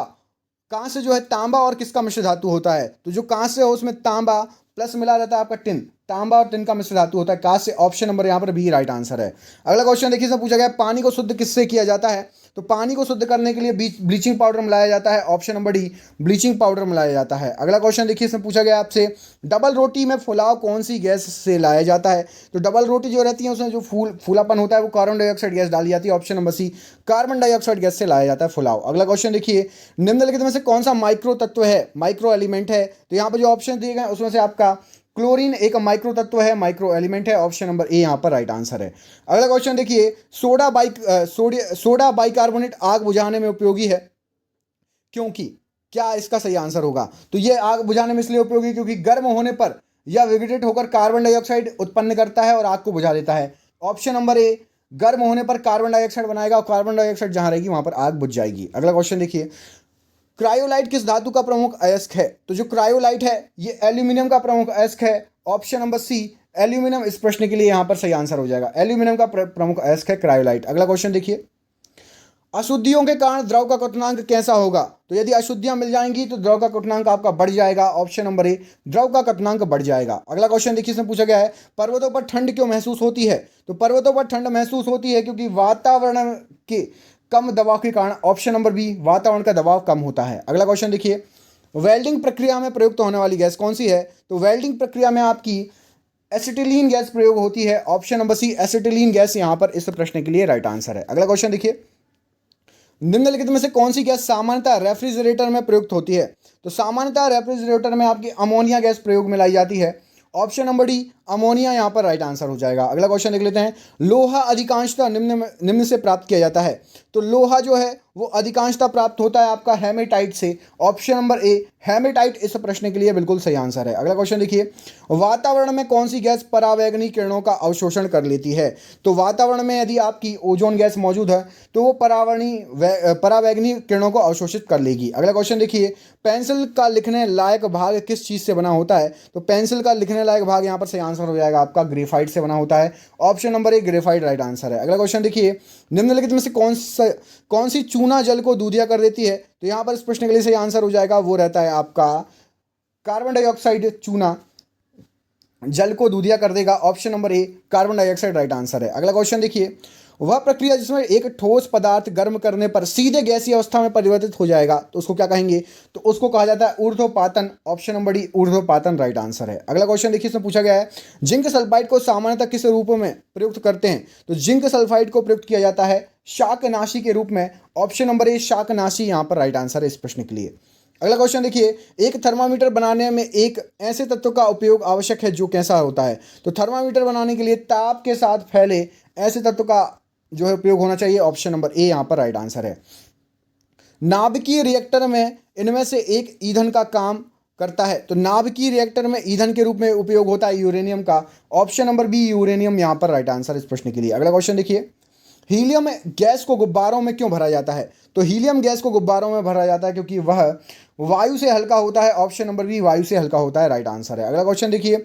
कांस्य जो है तांबा और किसका मिश्र धातु होता है? तो जो कांस्य है उसमें तांबा प्लस मिला रहता है आपका टिन, तांबा और टिन का मिश्र धातु होता है कांस्य। ऑप्शन नंबर यहाँ पर बी राइट आंसर है। अगला क्वेश्चन देखिए, इसमें पूछा गया पानी को शुद्ध किससे किया जाता है? तो पानी को शुद्ध करने के लिए ब्लीचिंग पाउडर मिलाया जाता है। Option number D bleaching powder मिलाया जाता है। अगला क्वेश्चन देखिए, इसमें पूछा गया आपसे डबल रोटी में फुलाव कौन सी गैस से लाया जाता है? तो डबल रोटी जो रहती है उसमें जो फूलापन होता है वो कार्बन डाइऑक्साइड गैस डाली जाती है। Option number C carbon dioxide gas से लाया जाता है फुलाव। अगला क्वेश्चन देखिए, निम्नलिखित में से कौन सा माइक्रो तत्व है, माइक्रो एलिमेंट है? तो यहाँ पर जो ऑप्शन दिए गए उसमें से आपका क्लोरीन एक माइक्रो तत्व है, माइक्रो एलिमेंट है। ऑप्शन नंबर ए यहाँ पर राइट आंसर है। अगला क्वेश्चन देखिए, सोडा बाइकार्बोनेट आग बुझाने में उपयोगी है क्योंकि, क्या इसका सही आंसर होगा? तो ये आग बुझाने में इसलिए उपयोगी क्योंकि गर्म होने पर यह विघटित होकर कार्बन डाइऑक्साइड उत्पन्न करता है और आग को बुझा देता है। ऑप्शन नंबर ए गर्म होने पर कार्बन डाइऑक्साइड बनाएगा और कार्बन डाइऑक्साइड जहां रहेगी वहां पर आग बुझ जाएगी। अगला क्वेश्चन देखिए, क्रायोलाइट किस धातु का प्रमुख अयस्क है? तो जो क्रायोलाइट है ये एल्यूमिनियम का प्रमुख अयस्क है। ऑप्शन नंबर सी एल्यूमिनियम इस प्रश्न के लिए यहां पर सही आंसर हो जाएगा। एल्यूमिनियम का प्रमुख अयस्क है क्रायोलाइट। अगला क्वेश्चन देखिए, अशुद्धियों के कारण द्रव का क्वथनांक कैसा होगा? तो यदि अशुद्धियां मिल जाएंगी तो द्रव का क्वथनांक आपका बढ़ जाएगा। ऑप्शन नंबर ए द्रव का क्वथनांक बढ़ जाएगा। अगला क्वेश्चन देखिए, इसमें पूछा गया है पर्वतों पर ठंड क्यों महसूस होती है? तो पर्वतों पर ठंड महसूस होती है क्योंकि वातावरण के कम दबाव के कारण। ऑप्शन नंबर बी वातावरण का दबाव कम होता है। अगला क्वेश्चन देखिए, वेल्डिंग प्रक्रिया में प्रयुक्त होने वाली गैस कौन सी है? तो वेल्डिंग प्रक्रिया में आपकी एसिटिलीन गैस प्रयोग होती है। Option number C acetylene gas यहां पर इस प्रश्न के लिए राइट आंसर है। अगला क्वेश्चन देखिए, निम्नलिखित में से कौन सी गैस सामान्यतः रेफ्रिजरेटर में प्रयुक्त होती है? तो सामान्यतः रेफ्रिजरेटर में आपकी अमोनिया गैस प्रयोग में लाई जाती है। ऑप्शन नंबर डी अमोनिया यहाँ पर राइट आंसर हो जाएगा। अगला क्वेश्चन देख लेते हैं, लोहा अधिकांशतः निम्न से प्राप्त किया जाता है। तो लोहा जो है वो अधिकांशतः प्राप्त होता है आपका हेमेटाइट से। ऑप्शन नंबर ए हेमेटाइट इस प्रश्न के लिए बिल्कुल सही आंसर है। अगला क्वेश्चन देखिए, वातावरण में कौन सी गैस परावैंगनी किरणों का अवशोषण कर लेती है? तो वातावरण में यदि आपकी ओजोन गैस मौजूद है तो वो परावैंगनी किरणों को अवशोषित कर लेगी। अगला क्वेश्चन देखिए, पेंसिल का लिखने लायक भाग किस चीज से बना होता है? तो पेंसिल का लिखने लायक भाग यहाँ पर सही आंसर हो जाएगा आपका ग्रेफाइट से बना होता है। ऑप्शन नंबर ए ग्रेफाइट राइट आंसर है। अगला क्वेश्चन देखिए, निम्नलिखित में से कौन सी चूना जल को दूधिया कर देती है? तो यहां पर इस प्रश्न के लिए सही आंसर हो जाएगा वो रहता है आपका कार्बन डाइऑक्साइड। चूना जल को दूधिया कर देगा। ऑप्शन नंबर ए कार्बन डाइऑक्साइड राइट आंसर है। अगला क्वेश्चन देखिए, वह प्रक्रिया जिसमें एक ठोस पदार्थ गर्म करने पर सीधे गैसीय अवस्था में परिवर्तित हो जाएगा तो उसको क्या कहेंगे? तो उसको कहा जाता है ऊर्ध्वपातन। ऑप्शन नंबर डी ऊर्ध्वपातन राइट आंसर है। अगला क्वेश्चन देखिए, इसमें पूछा गया है जिंक सल्फाइड को सामान्यतः किस रूप में प्रयुक्त करते हैं? तो जिंक सल्फाइड को प्रयुक्त किया जाता है शाकनाशी के रूप में। ऑप्शन नंबर ए शाकनाशी यहाँ पर राइट आंसर है इस प्रश्न के लिए। अगला क्वेश्चन देखिए, एक थर्मामीटर बनाने में एक ऐसे तत्व का उपयोग आवश्यक है जो कैसा होता है? तो थर्मामीटर बनाने के लिए ताप के साथ फैले ऐसे तत्व का जो है उपयोग होना चाहिए। ऑप्शन नंबर ए यहाँ पर राइट आंसर है। नाभिकीय रिएक्टर में इनमें से एक ईंधन का काम करता है। तो नाभिकीय रिएक्टर में ईंधन के रूप में उपयोग होता है यूरेनियम का। ऑप्शन नंबर बी यूरेनियम यहाँ पर राइट आंसर इस प्रश्न के लिए। अगला क्वेश्चन देखिए, हीलियम गैस को गुब्बारों में क्यों भरा जाता है? तो हीलियम गैस को गुब्बारों में भरा जाता है क्योंकि वह वायु से हल्का होता है। ऑप्शन नंबर बी वायु से हल्का होता है राइट आंसर है। अगला क्वेश्चन देखिए,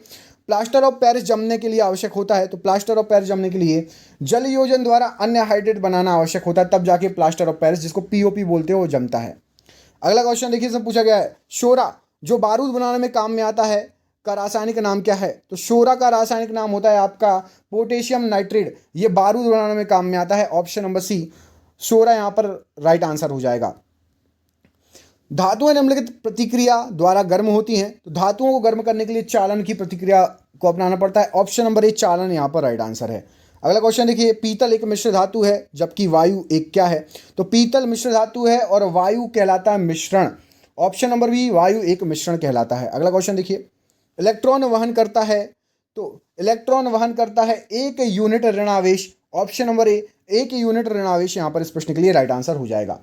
प्लास्टर ऑफ पेरिस जमने के लिए आवश्यक होता है। तो प्लास्टर ऑफ पेरिस जमने के लिए जल योजन द्वारा अन्य हाइड्रेट बनाना आवश्यक होता है, तब जाके प्लास्टर ऑफ पेरिस जिसको पीओपी बोलते हो वो जमता है। अगला क्वेश्चन देखिए, इसमें पूछा गया है शोरा जो बारूद बनाने में काम में आता है का रासायनिक नाम क्या है? तो शोरा का रासायनिक नाम होता है आपका पोटेशियम नाइट्रेट। ये बारूद बनाने में काम में आता है। ऑप्शन नंबर सी शोरा यहाँ पर राइट आंसर हो जाएगा। धातुएं निम्नलिखित प्रतिक्रिया द्वारा गर्म होती हैं। तो धातुओं को गर्म करने के लिए चालन की प्रतिक्रिया को अपनाना पड़ता है। ऑप्शन नंबर ए चालन यहाँ पर राइट आंसर है। अगला क्वेश्चन देखिए, पीतल एक मिश्र धातु है जबकि वायु एक क्या है? तो पीतल मिश्र धातु है और वायु कहलाता है मिश्रण। ऑप्शन नंबर बी वायु एक मिश्रण कहलाता है। अगला क्वेश्चन देखिए, इलेक्ट्रॉन वहन करता है। तो इलेक्ट्रॉन वहन करता है एक यूनिट ऋणावेश। ऑप्शन नंबर ए एक यूनिट ऋणावेश यहाँ पर इस प्रश्न के लिए राइट आंसर हो जाएगा।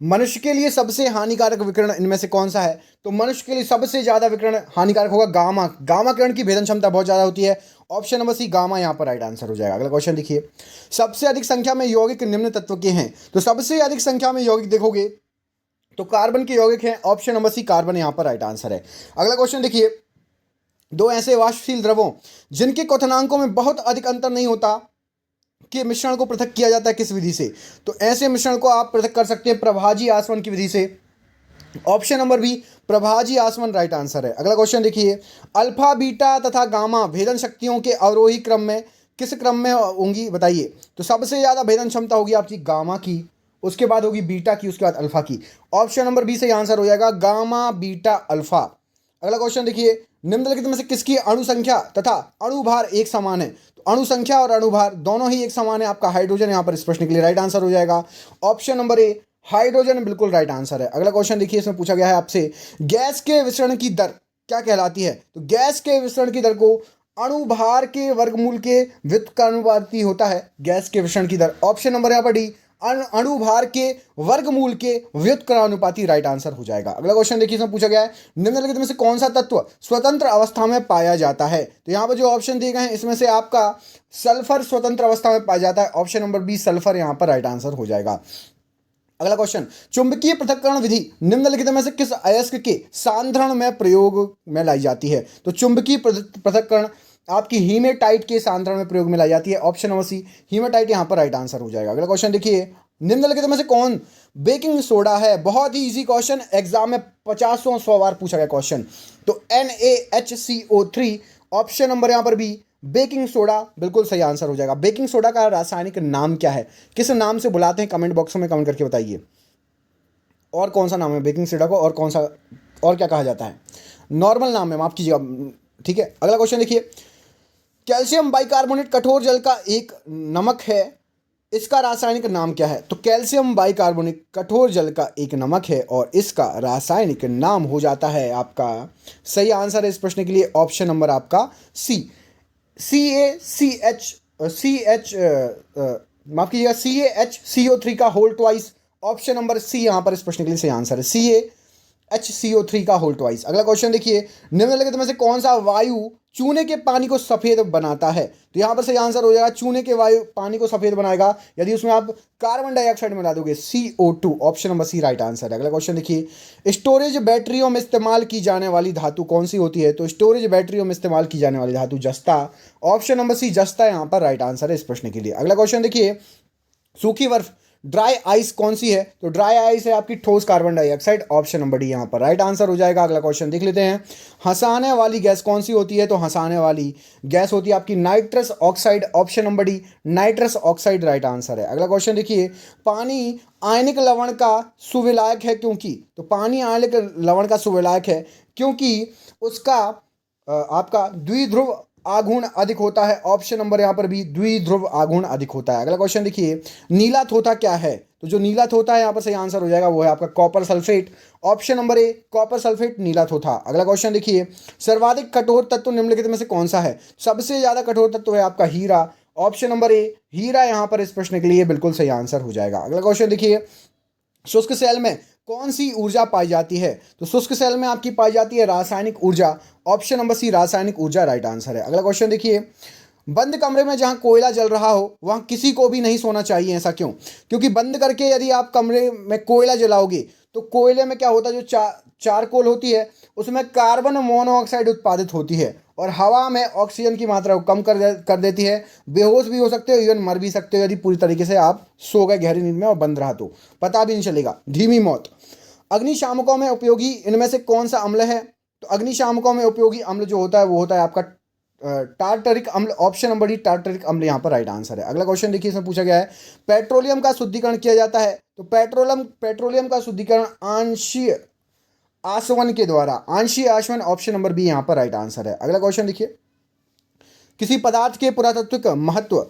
मनुष्य के लिए सबसे हानिकारक विकिरण इनमें से कौन सा है? तो मनुष्य के लिए सबसे ज्यादा विकिरण हानिकारक होगा गामा। गामा किरण की भेदन क्षमता बहुत ज्यादा होती है। ऑप्शन नंबर सी गामा यहाँ पर राइट आंसर हो जाएगा। अगला क्वेश्चन देखिए, सबसे अधिक संख्या में यौगिक निम्न तत्व के हैं। तो सबसे अधिक संख्या में यौगिक देखोगे तो कार्बन के यौगिक हैं। ऑप्शन नंबर सी कार्बन यहाँ पर राइट आंसर है। अगला क्वेश्चन देखिए, दो ऐसे वाष्पशील द्रवों जिनके क्वथनांकों में बहुत अधिक अंतर नहीं होता कि मिश्रण को पृथक किया जाता है किस विधि से? तो ऐसे मिश्रण को आप पृथक कर सकते हैं प्रभाजी आसवन की विधि से। ऑप्शन नंबर बी प्रभाजी आसवन राइट आंसर है। अगला क्वेश्चन देखिए, अल्फा बीटा तथा गामा भेदन शक्तियों के अवरोही क्रम में किस क्रम में होंगी बताइए। तो सबसे ज़्यादा भेदन क्षमता होगी आपकी गामा की, उसके बाद होगी बीटा की, उसके बाद अल्फा की। ऑप्शन नंबर बी से आंसर हो जाएगा गामा बीटा अल्फा। अगला क्वेश्चन देखिए, निम्नलिखित में से किसकी अणु संख्या तथा अणुभार एक समान है। तो अणु संख्या और अणुभार दोनों ही एक समान है। आपका हाइड्रोजन यहाँ पर इस प्रश्न के लिए राइट आंसर हो जाएगा। ऑप्शन नंबर ए हाइड्रोजन बिल्कुल राइट आंसर है। अगला क्वेश्चन देखिए, इसमें पूछा गया है आपसे, गैस के विसरण की दर क्या कहलाती है। तो गैस के विसरण की दर को अणुभार के वर्गमूल के व्युत्क्रमानुपाती होता है गैस के विसरण की दर। ऑप्शन नंबर यहाँ पर डी अणुभार के वर्गमूल के व्युत्क्रमानुपाती राइट आंसर हो जाएगा। अगला क्वेश्चन देखिए, इसमें पूछा गया है, निम्नलिखित में से कौन सा तत्व स्वतंत्र अवस्था में पाया जाता है। तो यहाँ पर जो ऑप्शन दिए गए हैं इसमें से आपका सल्फर स्वतंत्र अवस्था में पाया जाता है। ऑप्शन नंबर बी सल्फर यहाँ पर राइट आंसर हो जाएगा। अगला क्वेश्चन, चुंबकीय पृथक्करण विधि निम्नलिखित में से किस अयस्क के सांद्रण में प्रयोग में लाई जाती है। तो चुंबकीय पृथक्करण आपकी हीमेटाइट के सांद्रण में प्रयोग में लाई जाती है। ऑप्शन नंबर सी हीमेटाइट यहाँ पर राइट आंसर हो जाएगा। अगला क्वेश्चन देखिए, निम्नलिखित में से कौन बेकिंग सोडा है। बहुत ही इजी क्वेश्चन, एग्जाम में 50-100 बार पूछा गया क्वेश्चन। तो NaHCO3 ऑप्शन नंबर यहाँ पर बी बेकिंग सोडा बिल्कुल सही आंसर हो जाएगा। बेकिंग सोडा का रासायनिक नाम क्या है, किस नाम से बुलाते हैं, कमेंट बॉक्स में कमेंट करके बताइए। और कौन सा नाम है बेकिंग सोडा को, और कौन सा और क्या कहा जाता है। नॉर्मल नाम है, माफ कीजिएगा, ठीक है। अगला क्वेश्चन देखिए, कैल्शियम बाइकार्बोनेट कठोर जल का एक नमक है, इसका रासायनिक नाम क्या है। तो कैल्शियम बाइकार्बोनेट कठोर जल का एक नमक है और इसका रासायनिक नाम हो जाता है आपका, सही आंसर है इस प्रश्न के लिए ऑप्शन नंबर आपका सी CaCH माफ कीजिएगा CaHCO3 का whole twice. Option number C यहाँ पर इस प्रश्न के लिए सही आंसर है CaHCO3 का होल ट्वाइस। अगला क्वेश्चन देखिए, निम्नलिखित में से कौन सा वायु चूने के पानी को सफेद बनाता है। तो यहाँ पर सही आंसर हो जाएगा चूने के वायु पानी को सफेद बनाएगा यदि उसमें आप कार्बन डाइऑक्साइड मिला दोगे, CO2। Option number C right answer है। अगला क्वेश्चन देखिए, स्टोरेज बैटरियों में इस्तेमाल की जाने वाली धातु कौन सी होती है। तो स्टोरेज बैटरियों में इस्तेमाल की जाने वाली धातु जस्ता। ऑप्शन नंबर सी जस्ता यहाँ पर राइट आंसर है इस प्रश्न के लिए। अगला क्वेश्चन देखिए, सूखी बर्फ ड्राई आइस कौन सी है। तो ड्राई आइस है आपकी ठोस carbon dioxide. Option number D यहाँ पर राइट आंसर हो जाएगा। अगला क्वेश्चन देख लेते हैं, हंसाने वाली गैस कौन सी होती है। तो हंसाने वाली गैस होती है आपकी nitrous oxide. Option number D nitrous oxide right answer है। अगला क्वेश्चन देखिए, पानी आयनिक लवण का सुविलायक है क्योंकि। तो पानी आयनिक लवण का सुविलायक है क्योंकि उसका आपका द्विध्रुव आघूर्ण अधिक होता है। ऑप्शन नंबर यहाँ पर भी द्विध्रुव आघूर्ण अधिक होता है। अगला क्वेश्चन देखिए, नीला थोथा क्या है। तो जो नीला थोथा है यहाँ पर सही आंसर हो जाएगा वो है आपका copper sulphate. Option number A copper sulphate नीला थोथा। अगला क्वेश्चन देखिए, सर्वाधिक कठोर तत्व निम्नलिखित में से कौन सा है। सबसे ज्यादा कठोर तत्व है आपका हीरा। ऑप्शन नंबर ए हीरा यहाँ पर इस प्रश्न के लिए बिल्कुल सही आंसर हो जाएगा। अगला क्वेश्चन देखिए, शुष्क सेल में कौन सी ऊर्जा पाई जाती है। तो शुष्क सेल में आपकी पाई जाती है रासायनिक ऊर्जा। ऑप्शन नंबर सी रासायनिक ऊर्जा राइट आंसर है। अगला क्वेश्चन देखिए, बंद कमरे में जहां कोयला जल रहा हो वहां किसी को भी नहीं सोना चाहिए। ऐसा क्यों। क्योंकि बंद करके यदि आप कमरे में कोयला जलाओगे तो कोयले में क्या होता है, जो चारकोल होती है उसमें कार्बन मोनोऑक्साइड उत्पादित होती है और हवा में ऑक्सीजन की मात्रा को कम कर देती है। बेहोश भी हो सकते हो, इवन मर भी सकते हो यदि पूरी तरीके से आप सो गए गहरी नींद में और बंद रहा तो पता भी नहीं चलेगा, धीमी मौत। अग्निशामकों में उपयोगी इनमें से कौन सा अम्ल है। तो अग्निशामकों में उपयोगी अम्ल जो होता है वो होता है आपका टार्टरिक अम्ल। ऑप्शन नंबर डी टार्टरिक अम्ल यहाँ पर राइट आंसर है। अगला क्वेश्चन देखिए, इसमें पूछा गया है, पेट्रोलियम का शुद्धिकरण किया जाता है। तो पेट्रोलियम का शुद्धिकरण आंशीय आसवन के द्वारा, आंशीय आसवन। ऑप्शन नंबर बी यहाँ पर राइट आंसर है। अगला क्वेश्चन देखिए, किसी पदार्थ के पुरातात्विक महत्व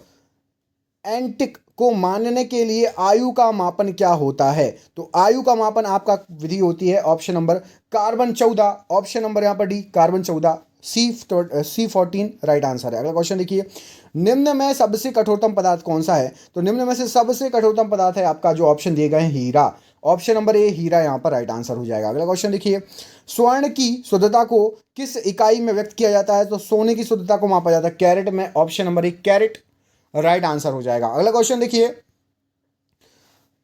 एंटिक को मानने के लिए आयु का मापन क्या होता है। तो आयु का मापन आपका विधि होती है option number carbon 14। Option number यहाँ पर D carbon 14 C14 right answer है। अगला क्वेश्चन देखिए, निम्न में सबसे कठोरतम पदार्थ कौन सा है। तो निम्न में से सबसे कठोरतम पदार्थ है आपका जो ऑप्शन दिए गए हैं हीरा। ऑप्शन नंबर ए हीरा यहाँ पर राइट आंसर हो जाएगा। अगला क्वेश्चन देखिए, स्वर्ण की शुद्धता को किस इकाई में व्यक्त किया जाता है। तो सोने की शुद्धता को मापा जाता है कैरेट में। Option number A carat right answer हो जाएगा। अगला क्वेश्चन देखिए,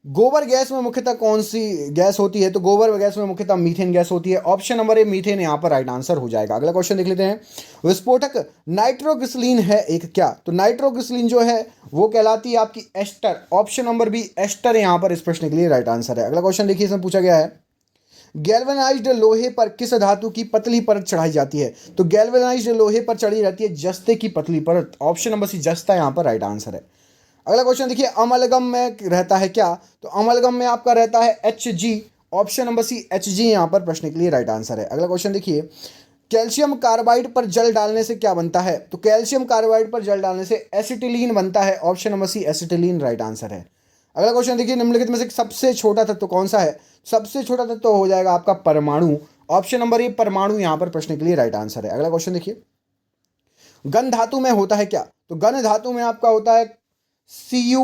गोबर गैस में मुख्यतः कौन सी गैस होती है। तो गोबर गैस में मुख्यतः मीथेन गैस होती है। ऑप्शन नंबर ए मीथेन यहाँ पर राइट आंसर हो जाएगा। अगला क्वेश्चन देख लेते हैं, विस्फोटक नाइट्रोग्लिसरीन है एक क्या। तो नाइट्रोग्लिसरीन जो है वो कहलाती है आपकी ester. Option number B ester यहाँ पर इस प्रश्न के लिए राइट आंसर है। अगला क्वेश्चन देखिए, इसमें पूछा गया है, गैल्वेनाइज्ड लोहे पर किस धातु की पतली परत चढ़ाई जाती है? तो गैल्वेनाइज्ड लोहे पर चढ़ी जाती है जस्ते की पतली परत। ऑप्शन नंबर सी जस्ता यहाँ पर राइट आंसर है। अगला क्वेश्चन देखिए, अमलगम में रहता है क्या? तो अमलगम में आपका रहता है Hg। Option number C Hg यहाँ पर प्रश्न के लिए राइट आंसर है। अगला क्वेश्चन देखिए, कैल्शियम कार्बाइड पर जल डालने से क्या बनता है? तो कैल्शियम कार्बाइड पर जल डालने से एसिटिलीन बनता है। Option number C acetylene right answer है। अगला क्वेश्चन देखिए, निम्नलिखित में से सबसे छोटा तत्व कौन सा है? सबसे छोटा तत्व हो जाएगा आपका परमाणु। ऑप्शन नंबर ए परमाणु यहाँ पर प्रश्न के लिए राइट आंसर है। अगला क्वेश्चन देखिए, घन धातु में होता है क्या? तो घन धातु में आपका होता है Cu,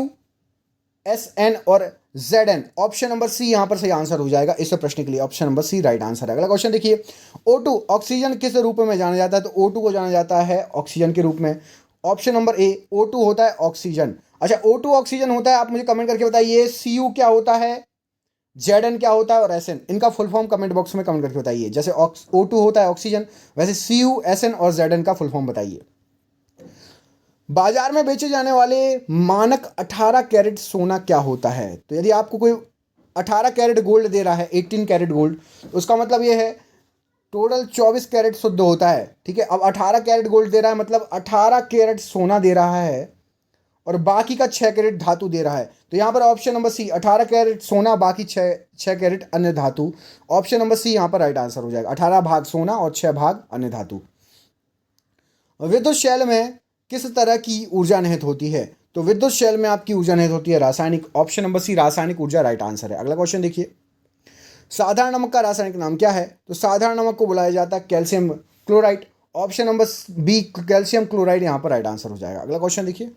Sn और Zn। ऑप्शन नंबर सी यहां पर सही आंसर हो जाएगा इस प्रश्न के लिए। Option number C right answer है। अगला क्वेश्चन देखिए, O2 ऑक्सीजन किस रूप में जाना जाता है? तो O2 को जाना जाता है ऑक्सीजन के रूप में। ऑप्शन नंबर ए O2 होता है ऑक्सीजन। अच्छा, O2 ऑक्सीजन होता है, आप मुझे कमेंट करके बताइए Cu क्या होता है, Zn क्या होता है और Sn, इनका फुल फॉर्म कमेंट बॉक्स में कमेंट करके बताइए। जैसे O2 होता है ऑक्सीजन, वैसे Cu, Sn और Zn का फुल फॉर्म बताइए। बाजार में बेचे जाने वाले मानक 18 कैरेट सोना क्या होता है? तो यदि आपको कोई 18 कैरेट गोल्ड दे रहा है, 18 कैरेट गोल्ड, तो उसका मतलब ये है टोटल 24 कैरेट शुद्ध होता है। ठीक है, अब 18 कैरेट गोल्ड दे रहा है मतलब 18 कैरेट सोना दे रहा है और बाकी का 6 कैरेट धातु दे रहा है। तो यहाँ पर ऑप्शन नंबर सी 18 कैरेट सोना, बाकी 6 कैरेट अन्य धातु। ऑप्शन नंबर सी यहाँ पर राइट आंसर हो जाएगा। 18 भाग सोना और 6 भाग अन्य धातु। विद्युत शैल में किस तरह की ऊर्जा निहित होती है? तो विद्युत शैल में आपकी ऊर्जा निहित होती है रासायनिक। ऑप्शन नंबर सी रासायनिक ऊर्जा राइट आंसर है। अगला क्वेश्चन देखिए, साधारण नमक का रासायनिक नाम क्या है? तो साधारण नमक को बुलाया जाता है calcium chloride. Option number B calcium chloride यहां पर राइट आंसर हो जाएगा। अगला क्वेश्चन देखिए,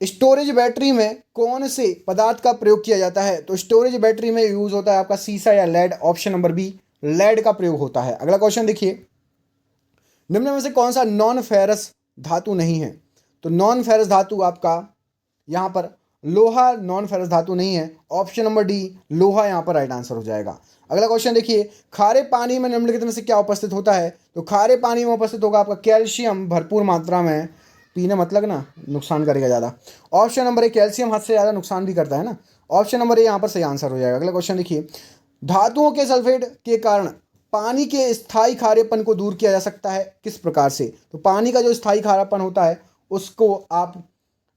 स्टोरेज बैटरी में कौन से पदार्थ का प्रयोग किया जाता है? तो स्टोरेज बैटरी में यूज होता है आपका सीसा या lead. Option number B lead का प्रयोग होता है। अगला क्वेश्चन देखिए, निम्न में से कौन सा नॉन फेरस धातु नहीं है? तो नॉन फेरस धातु आपका यहां पर लोहा नॉन फेरस धातु नहीं है। ऑप्शन नंबर डी लोहा यहां पर राइट आंसर हो जाएगा। अगला क्वेश्चन देखिए, खारे पानी में निम्नलिखित में से क्या उपस्थित होता है? तो खारे पानी में उपस्थित होगा आपका कैल्शियम भरपूर मात्रा में। पीने मत लगना, नुकसान करेगा ज़्यादा। ऑप्शन नंबर ए कैल्शियम हद से ज़्यादा नुकसान भी करता है ना। ऑप्शन नंबर ए यहाँ पर सही आंसर हो जाएगा। अगला क्वेश्चन देखिए, धातुओं के सल्फेट के कारण पानी के स्थायी खारेपन को दूर किया जा सकता है किस प्रकार से? तो पानी का जो स्थायी खारापन होता है उसको आप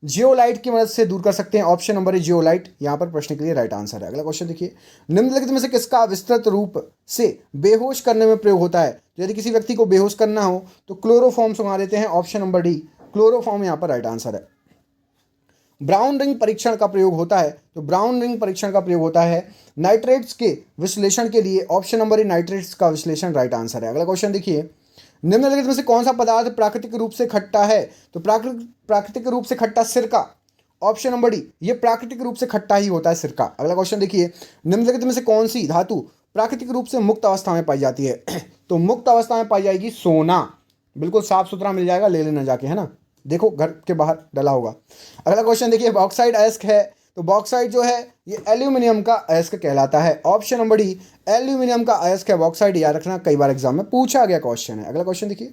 जियोलाइट की मदद से दूर कर सकते हैं। ऑप्शन नंबर ए जियोलाइट यहाँ पर प्रश्न के लिए राइट आंसर है। अगला क्वेश्चन देखिए, निम्नलिखित में से किसका विस्तृत रूप से बेहोश करने में प्रयोग होता है? तो यदि किसी व्यक्ति को बेहोश करना हो तो क्लोरोफॉर्म सुंघा देते हैं। ऑप्शन नंबर डी क्लोरोफॉर्म यहाँ पर राइट आंसर है। ब्राउन रिंग परीक्षण का प्रयोग होता है? तो ब्राउन रिंग परीक्षण का प्रयोग होता है नाइट्रेट्स के विश्लेषण के लिए। ऑप्शन नंबर ए नाइट्रेट्स का विश्लेषण राइट आंसर है। अगला क्वेश्चन देखिए, निम्नलिखित में से कौन सा पदार्थ प्राकृतिक रूप से खट्टा है? तो प्राकृतिक रूप से खट्टा सिरका। ऑप्शन नंबर डी ये प्राकृतिक रूप से खट्टा ही होता है सिरका। अगला क्वेश्चन देखिए, निम्नलिखित में से कौन सी धातु प्राकृतिक रूप से मुक्त अवस्था में पाई जाती है? तो मुक्त अवस्था में पाई जाएगी सोना। बिल्कुल साफ सुथरा मिल जाएगा, ले लेना जाके, है ना, देखो घर के बाहर डला होगा। अगला क्वेश्चन देखिए, बॉक्साइड अयस्क है। तो बॉक्साइड जो है ये एल्यूमिनियम का अयस्क कहलाता है। ऑप्शन नंबर डी एल्यूमिनियम का अयस्क है बॉक्साइड। याद रखना, कई बार एग्जाम में पूछा गया क्वेश्चन है। अगला क्वेश्चन देखिए,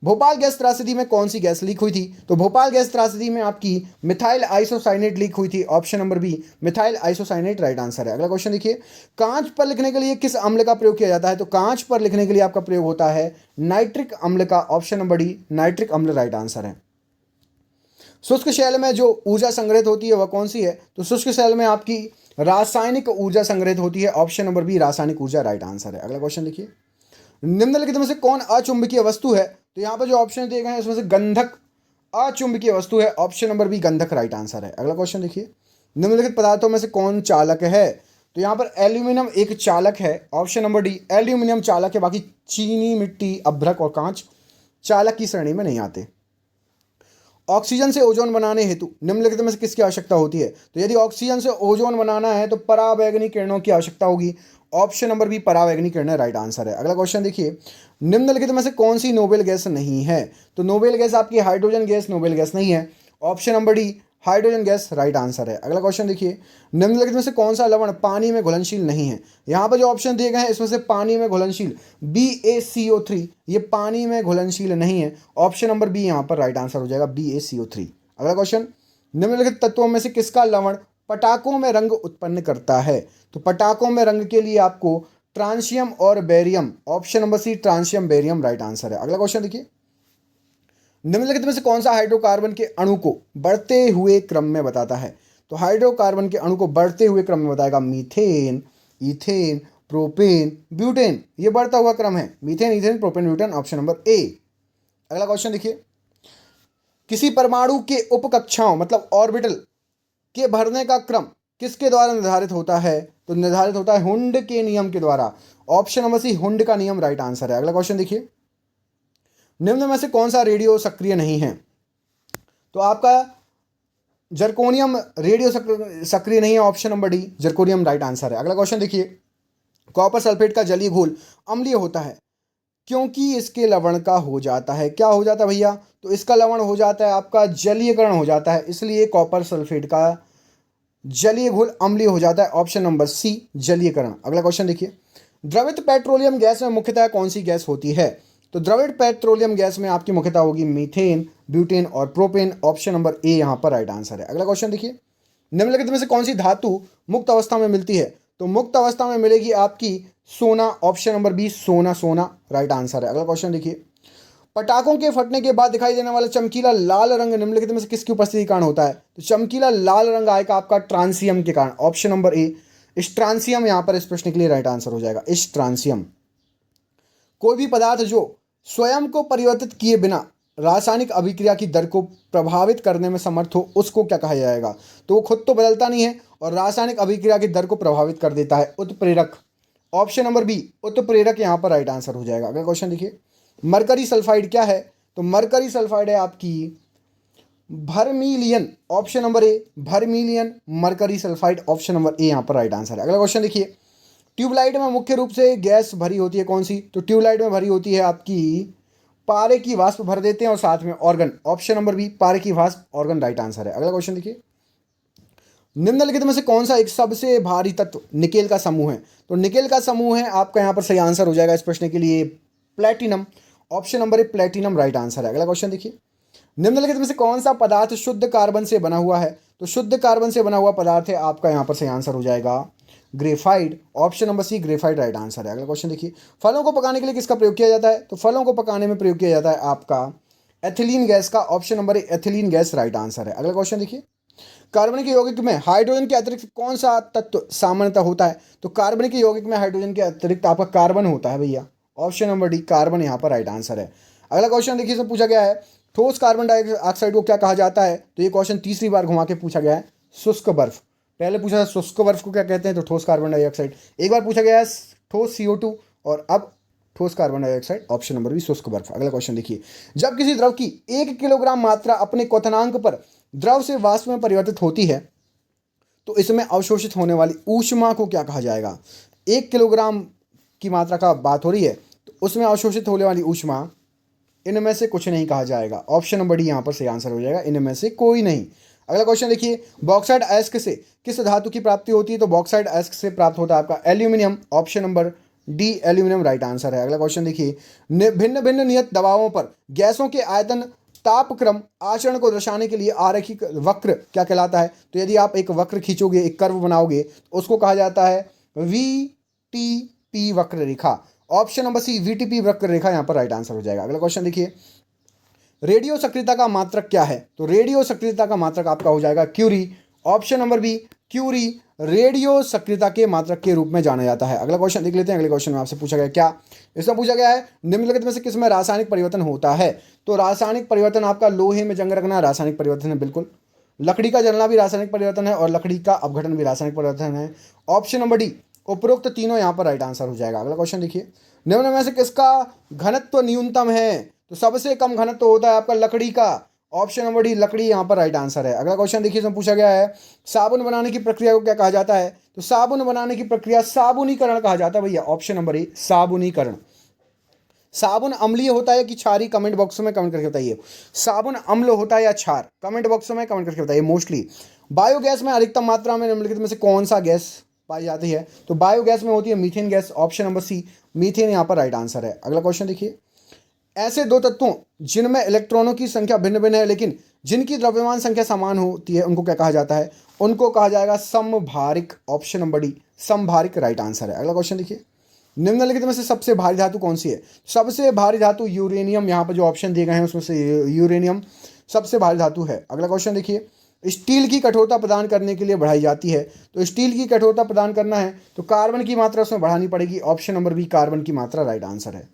भोपाल गैस त्रासदी में कौन सी गैस लीक हुई थी? तो भोपाल गैस त्रासदी में आपकी मिथाइल आइसोसाइनेट लीक हुई थी। Option number B methyl isocyanate right answer है। अगला क्वेश्चन देखिए, कांच पर लिखने के लिए किस अम्ल का प्रयोग किया जाता है? तो कांच पर लिखने के लिए आपका प्रयोग होता है नाइट्रिक अम्ल का। ऑप्शन नंबर डी नाइट्रिक अम्ल राइट आंसर है। शुष्क शैल में जो ऊर्जा संग्रहित होती है वह कौन सी है? तो शुष्क शैल में आपकी रासायनिक ऊर्जा संग्रहित होती है। ऑप्शन नंबर बी रासायनिक ऊर्जा राइट आंसर है। अगला क्वेश्चन देखिए, निम्नलिखित में से कौन अचुंबकीय वस्तु है? तो यहाँ पर जो ऑप्शन दिए गए हैं उसमें से गंधक अचुंबकीय वस्तु है। ऑप्शन नंबर बी गंधक राइट आंसर है। अगला क्वेश्चन देखिए, निम्नलिखित पदार्थों में से कौन चालक है? तो यहाँ पर एल्यूमिनियम एक चालक है। ऑप्शन नंबर डी एल्यूमिनियम चालक है। बाकी चीनी, मिट्टी, अभ्रक और कांच चालक की श्रेणी में नहीं आते। ऑक्सीजन से ओजोन बनाने हेतु निम्नलिखित में से किसकी आवश्यकता होती है? तो यदि ऑक्सीजन से ओजोन बनाना है तो पराबैंगनी किरणों की आवश्यकता होगी। ऑप्शन नंबर बी पराबैंगनी किरणें राइट आंसर है। अगला क्वेश्चन देखिए, निम्नलिखित में से कौन सी नोबेल गैस नहीं है? तो नोबेल गैस आपकी हाइड्रोजन गैस नोबेल गैस नहीं है। Option number D hydrogen gas right answer है। अगला क्वेश्चन देखिए, निम्नलिखित में से कौन सा लवण पानी में घुलनशील नहीं है? यहाँ पर जो ऑप्शन दिए गए हैं इसमें से पानी में घुलनशील BaCO3 ये पानी में घुलनशील नहीं है। ऑप्शन नंबर बी यहाँ पर राइट आंसर हो जाएगा BaCO3। अगला क्वेश्चन, निम्नलिखित तत्वों में से किसका लवण पटाखों में रंग उत्पन्न करता है? तो पटाखों में रंग के लिए आपको ट्रांसियम और barium, option number C strontium barium right answer है। अगला क्वेश्चन देखिए, निम्नलिखित में से कौन सा हाइड्रोकार्बन के अणु को बढ़ते हुए क्रम में बताता है? तो हाइड्रोकार्बन के अणु को बढ़ते हुए क्रम में बताएगा मीथेन, इथेन, प्रोपेन, ब्यूटेन। ये बढ़ता हुआ क्रम है, methane, ethane, propane, butane, option number ए। अगला क्वेश्चन देखिए, किसी परमाणु के उपकक्षाओं मतलब ऑर्बिटल के भरने का क्रम किसके द्वारा निर्धारित होता है? तो निर्धारित होता है हुंड के नियम के द्वारा, ऑप्शन नंबर सी हुंड का नियम राइट आंसर है। अगला क्वेश्चन देखिए, निम्न में से कौन सा रेडियो सक्रिय नहीं है? तो आपका जर्कोनियम रेडियो सक्रिय नहीं है, option number D zirconium right answer है। अगला क्वेश्चन देखिए, कॉपर सल्फेट का जलीय घोल अम्लीय होता है क्योंकि इसके लवण का हो जाता है, क्या हो जाता है भैया? तो इसका लवण हो जाता है आपका जलीयकरण हो जाता है, इसलिए कॉपर सल्फेट का जलीय घोल अम्लीय हो जाता है, ऑप्शन नंबर सी जलीयकरण। अगला क्वेश्चन देखिए, द्रवित पेट्रोलियम गैस में मुख्यतः कौन सी गैस होती है? तो द्रवित पेट्रोलियम गैस में आपकी मुख्यतः होगी मीथेन, ब्यूटेन और प्रोपेन, ऑप्शन नंबर ए यहाँ पर राइट आंसर है। अगला क्वेश्चन देखिए, निम्नलिखित में से कौन सी धातु मुक्त अवस्था में मिलती है? तो मुक्त अवस्था में मिलेगी आपकी सोना, ऑप्शन नंबर बी सोना, सोना राइट आंसर है। अगला क्वेश्चन देखिए, पटाखों के फटने के बाद दिखाई देने वाला चमकीला लाल रंग निम्नलिखित में से किसकी उपस्थिति के कारण होता है? तो चमकीला लाल रंग आएगा आपका ट्रांसियम के कारण, ऑप्शन नंबर ए स्ट्रांसियम यहाँ पर इस प्रश्न के लिए राइट आंसर हो जाएगा, स्ट्रांसियम। कोई भी पदार्थ जो स्वयं को परिवर्तित किए बिना रासायनिक अभिक्रिया की दर को प्रभावित करने में समर्थ हो उसको क्या कहा जाएगा? तो वो खुद तो बदलता नहीं है और रासायनिक अभिक्रिया की दर को प्रभावित कर देता है, उत्प्रेरक, ऑप्शन नंबर बी उत्प्रेरक यहाँ पर राइट आंसर हो जाएगा। अगला क्वेश्चन देखिए, मरकरी सल्फाइड क्या है? तो मरकरी सल्फाइड है आपकी vermilion, option number A vermilion mercury sulphide, option number A यहाँ पर राइट आंसर है। अगला क्वेश्चन देखिए, ट्यूबलाइट में मुख्य रूप से गैस भरी होती है कौन सी? तो ट्यूबलाइट में भरी होती है आपकी पारे की वाष्प भर देते हैं और साथ में ऑर्गन, ऑप्शन नंबर बी पारे की वाष्प ऑर्गन राइट आंसर है। अगला क्वेश्चन देखिए, निम्नलिखित में से कौन सा एक सबसे भारी तत्व निकेल का समूह है? तो निकेल का समूह है आपका यहाँ पर सही आंसर हो जाएगा इस प्रश्न के लिए प्लेटिनम, ऑप्शन नंबर ए प्लेटिनम राइट आंसर है। अगला क्वेश्चन देखिए, निम्नलिखित में से कौन सा पदार्थ शुद्ध कार्बन से बना हुआ है? तो शुद्ध कार्बन से बना हुआ पदार्थ है आपका यहाँ पर सही आंसर हो जाएगा graphite, option number C graphite right answer है। अगला क्वेश्चन देखिए, फलों को पकाने के लिए किसका प्रयोग किया जाता है? तो फलों को पकाने में प्रयोग किया जाता है आपका एथिलीन गैस का, ऑप्शन नंबर ए एथिलीन गैस राइट आंसर है। अगला क्वेश्चन देखिए, कार्बनिक यौगिक में हाइड्रोजन के अतिरिक्त कौन सा तत्व सामान्यतः होता है? तो कार्बनिक यौगिक में हाइड्रोजन के अतिरिक्त आपका कार्बन होता है भैया, ऑप्शन नंबर डी कार्बन यहाँ पर राइट आंसर है। अगला क्वेश्चन देखिए, इसमें पूछा गया है ठोस कार्बन डाइऑक्साइड को क्या कहा जाता है? तो ये क्वेश्चन तीसरी बार घुमा के पूछा गया है, शुष्क बर्फ। पहले पूछा था शुष्क बर्फ को क्या कहते हैं, तो ठोस कार्बन डाइऑक्साइड। एक बार पूछा गया है ठोस CO2 और अब ठोस carbon dioxide, option number B शुष्क बर्फ। अगला क्वेश्चन देखिए, जब किसी द्रव की 1 किलोग्राम मात्रा अपने क्वथनांक पर द्रव से वाष्प में परिवर्तित होती है तो इसमें अवशोषित होने वाली ऊष्मा को क्या कहा जाएगा? 1 किलोग्राम की मात्रा का बात हो रही है तो उसमें अवशोषित होने वाली ऊष्मा इनमें से कुछ नहीं कहा जाएगा, ऑप्शन नंबर डी यहाँ पर सही आंसर हो जाएगा, इनमें से कोई नहीं। अगला क्वेश्चन देखिए, बॉक्साइट अयस्क से किस धातु की प्राप्ति होती है? तो बॉक्साइट अयस्क से प्राप्त होता है आपका aluminium, option number D aluminium right answer है। अगला क्वेश्चन देखिए, भिन्न भिन्न नियत दबावों पर गैसों के आयतन तापक्रम आचरण को दर्शाने के लिए आरेखिक वक्र क्या कहलाता है? तो यदि आप एक वक्र खींचोगे, एक कर्व बनाओगे तो उसको कहा जाता है VTP वक्र रेखा, ऑप्शन नंबर सी VTP वक्र रेखा यहाँ पर राइट आंसर हो जाएगा। अगला क्वेश्चन देखिए, रेडियो सक्रियता का मात्रक क्या है? तो रेडियो सक्रियता का मात्रक आपका हो जाएगा curie, option number B curie radio सक्रियता के मात्रक के रूप में जाना जाता है। अगला क्वेश्चन देख लेते हैं। अगले क्वेश्चन में आपसे पूछा गया क्या? इसमें पूछा गया है निम्नलिखित में से किसमें रासायनिक परिवर्तन होता है? तो रासायनिक परिवर्तन आपका लोहे में जंग लगना रासायनिक परिवर्तन है, बिल्कुल। लकड़ी का जलना भी रासायनिक परिवर्तन है और लकड़ी का अपघटन भी रासायनिक परिवर्तन है, ऑप्शन नंबर डी उपरोक्त तीनों यहाँ पर राइट आंसर हो जाएगा। अगला क्वेश्चन देखिए, निम्न में से किसका घनत्व न्यूनतम है? तो सबसे कम घनत्व होता है आपका लकड़ी का, ऑप्शन नंबर डी लकड़ी यहाँ पर राइट आंसर है। अगला क्वेश्चन देखिए, इसमें पूछा गया है साबुन बनाने की प्रक्रिया को क्या कहा जाता है? तो साबुन बनाने की प्रक्रिया साबुनीकरण कहा जाता है भैया, ऑप्शन नंबर ए साबुनीकरण। साबुन अम्लीय होता है कि क्षारीय? कमेंट बॉक्स में कमेंट करके बताइए। साबुन अम्ल होता है या क्षार? कमेंट बॉक्स में कमेंट करके बताइए। मोस्टली बायोगैस में अधिकतम मात्रा में निम्नलिखित में से कौन सा गैस पाई जाती है? तो बायोगैस में होती है methane gas, option number C methane यहाँ पर राइट आंसर है। अगला क्वेश्चन देखिए, ऐसे दो तत्वों जिनमें इलेक्ट्रॉनों की संख्या भिन्न भिन्न है लेकिन जिनकी द्रव्यमान संख्या समान होती है उनको क्या कहा जाता है? उनको कहा जाएगा समभारिक। ऑप्शन नंबर डी समभारिक राइट आंसर है। अगला क्वेश्चन देखिए, निम्नलिखित में से सबसे भारी धातु कौन सी है? सबसे भारी धातु यूरेनियम, यहाँ पर जो ऑप्शन दिए गए हैं उसमें से यूरेनियम सबसे भारी धातु है। अगला क्वेश्चन देखिए, स्टील की कठोरता प्रदान करने के लिए बढ़ाई जाती है, तो स्टील की कठोरता प्रदान करना है तो कार्बन की मात्रा उसमें बढ़ानी पड़ेगी। ऑप्शन नंबर बी कार्बन की मात्रा राइट आंसर है।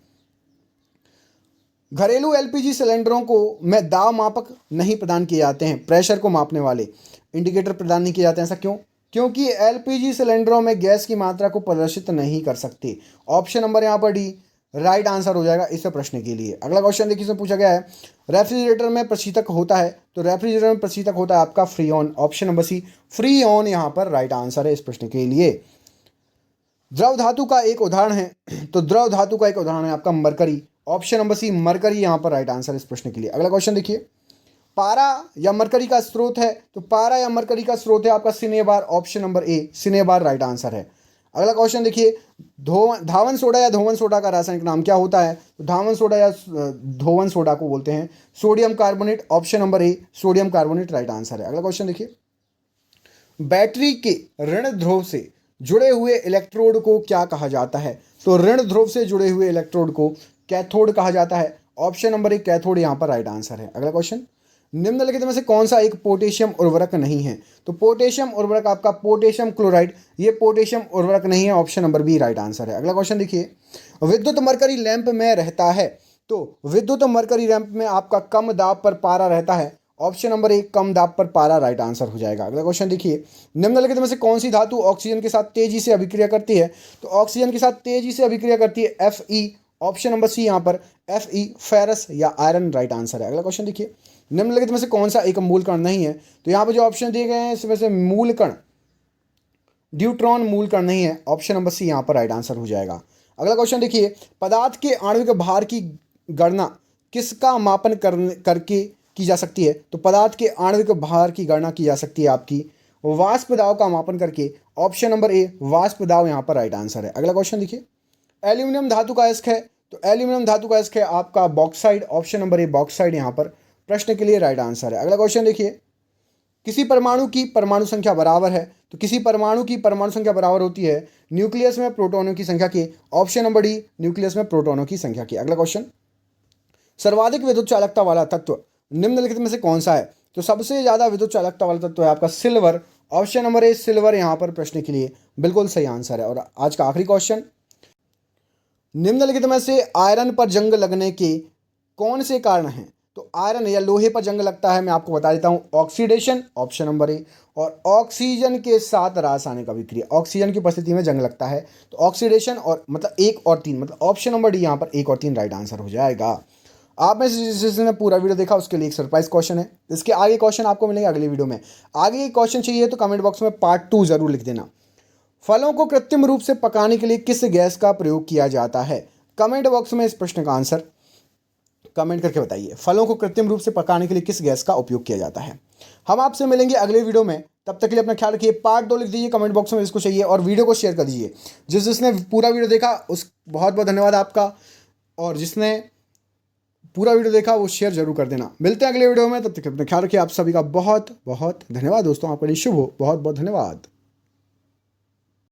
घरेलू एलपीजी सिलेंडरों को में दाब मापक नहीं प्रदान किए जाते हैं, प्रेशर को मापने वाले इंडिकेटर प्रदान नहीं किए जाते हैं। ऐसा क्यों? क्योंकि एलपीजी सिलेंडरों में गैस की मात्रा को प्रदर्शित नहीं कर सकते। ऑप्शन नंबर यहाँ पर डी राइट आंसर हो जाएगा इस प्रश्न के लिए। अगला क्वेश्चन देखिए, इसमें पूछा गया है रेफ्रिजरेटर में प्रशीतक होता है, तो रेफ्रिजरेटर में प्रशीतक होता है आपका Freon. Option number C Freon यहाँ पर राइट आंसर है इस प्रश्न के लिए। द्रव धातु का एक उदाहरण है, तो द्रव धातु का एक उदाहरण है आपका mercury. Option number C mercury यहाँ पर राइट आंसर है इस प्रश्न के लिए। अगला क्वेश्चन देखिए, पारा या मरकरी का स्रोत है, तो पारा या मरकरी का स्रोत है आपका सिनेबार। ऑप्शन नंबर ए सिनेबार राइट आंसर है। अगला क्वेश्चन देखिए, धावन सोडा या धोवन सोडा का रासायनिक नाम क्या होता है? तो धावन सोडा या धोवन सोडा को बोलते हैं सोडियम कार्बोनेट। ऑप्शन नंबर ए सोडियम कार्बोनेट राइट आंसर है। अगला क्वेश्चन देखिए, बैटरी के ऋण ध्रुव से जुड़े हुए इलेक्ट्रोड को क्या कहा जाता है? तो ऋण ध्रुव से जुड़े हुए इलेक्ट्रोड को कैथोड कहा जाता है। ऑप्शन नंबर एक कैथोड यहाँ पर राइट आंसर है। अगला क्वेश्चन, निम्नलिखित में से कौन सा एक पोटेशियम उर्वरक नहीं है? तो पोटेशियम उर्वरक आपका पोटेशियम क्लोराइड, ये पोटेशियम उर्वरक नहीं है। Option number B right answer है। अगला क्वेश्चन देखिए, विद्युत मरकरी लैंप में रहता है, तो विद्युत मरकरी लैंप में आपका कम दाब पर पारा रहता है। ऑप्शन नंबर एक कम दाब पर पारा राइट आंसर हो जाएगा। अगला क्वेश्चन देखिए, निम्नलिखित में से कौन सी धातु ऑक्सीजन के साथ तेजी से अभिक्रिया करती है? तो ऑक्सीजन के साथ तेजी से अभिक्रिया करती है Fe। ऑप्शन नंबर सी यहाँ पर Fe फेरस या आयरन राइट आंसर है। अगला क्वेश्चन देखिए, निम्नलिखित में से कौन सा एक मूल कण नहीं है? तो यहाँ पर जो ऑप्शन दिए गए हैं इसमें से मूल कण ड्यूट्रॉन मूल कण नहीं है। ऑप्शन नंबर सी यहाँ पर राइट आंसर हो जाएगा। अगला क्वेश्चन देखिए, पदार्थ के आणविक भार की गणना किसका मापन करके की जा सकती है? तो पदार्थ के आणविक भार की गणना की जा सकती है आपकी वाष्प दाब का मापन करके। ऑप्शन नंबर ए वाष्प दाब यहाँ पर राइट आंसर है। अगला क्वेश्चन देखिए, एल्यूमिनियम धातु का अयस्क है, तो एल्यूमिनियम धातु का अयस्क है आपका बॉक्साइड। ऑप्शन नंबर ए बॉक्साइड यहाँ पर प्रश्न के लिए राइट आंसर है। अगला क्वेश्चन देखिए, किसी परमाणु की परमाणु संख्या बराबर है, तो किसी परमाणु की परमाणु संख्या बराबर होती है न्यूक्लियस में प्रोटॉनों की संख्या के। ऑप्शन नंबर डी न्यूक्लियस में प्रोटॉनों की संख्या की। अगला क्वेश्चन, सर्वाधिक विद्युत चालकता वाला तत्व निम्नलिखित में से कौन सा है? तो सबसे ज्यादा विद्युत चालकता वाला तत्व है आपका सिल्वर। ऑप्शन नंबर ए सिल्वर यहाँ पर प्रश्न के लिए बिल्कुल सही आंसर है। और आज का आखिरी क्वेश्चन, निम्नलिखित में से आयरन पर जंग लगने के कौन से कारण हैं? तो आयरन या लोहे पर जंग लगता है, मैं आपको बता देता हूं, ऑक्सीडेशन। ऑप्शन नंबर ए, और ऑक्सीजन के साथ रासायनिक अभिक्रिया, ऑक्सीजन की उपस्थिति में जंग लगता है, तो ऑक्सीडेशन और मतलब 1 और 3, मतलब ऑप्शन नंबर डी यहाँ पर 1 और 3 राइट आंसर हो जाएगा। आप में से जिसने पूरा वीडियो देखा उसके लिए एक सरप्राइज क्वेश्चन है, इसके आगे क्वेश्चन आपको मिलेंगे अगले वीडियो में। आगे क्वेश्चन चाहिए तो कमेंट बॉक्स में पार्ट 2 जरूर लिख देना। फलों को कृत्रिम रूप से पकाने के लिए किस गैस का प्रयोग किया जाता है? कमेंट बॉक्स में इस प्रश्न का आंसर कमेंट करके बताइए, फलों को कृत्रिम रूप से पकाने के लिए किस गैस का उपयोग किया जाता है। हम आपसे मिलेंगे अगले वीडियो में, तब तक के लिए अपना ख्याल रखिए। पार्ट 2 लिख दीजिए कमेंट बॉक्स में जिसको चाहिए, और वीडियो को शेयर कर दीजिए। जिसने पूरा वीडियो देखा उस बहुत बहुत धन्यवाद आपका, और जिसने पूरा वीडियो देखा वो शेयर जरूर कर देना। मिलते हैं अगले वीडियो में, तब तक अपना ख्याल रखिए। आप सभी का बहुत बहुत धन्यवाद दोस्तों, आपका दिन शुभ हो। बहुत बहुत धन्यवाद।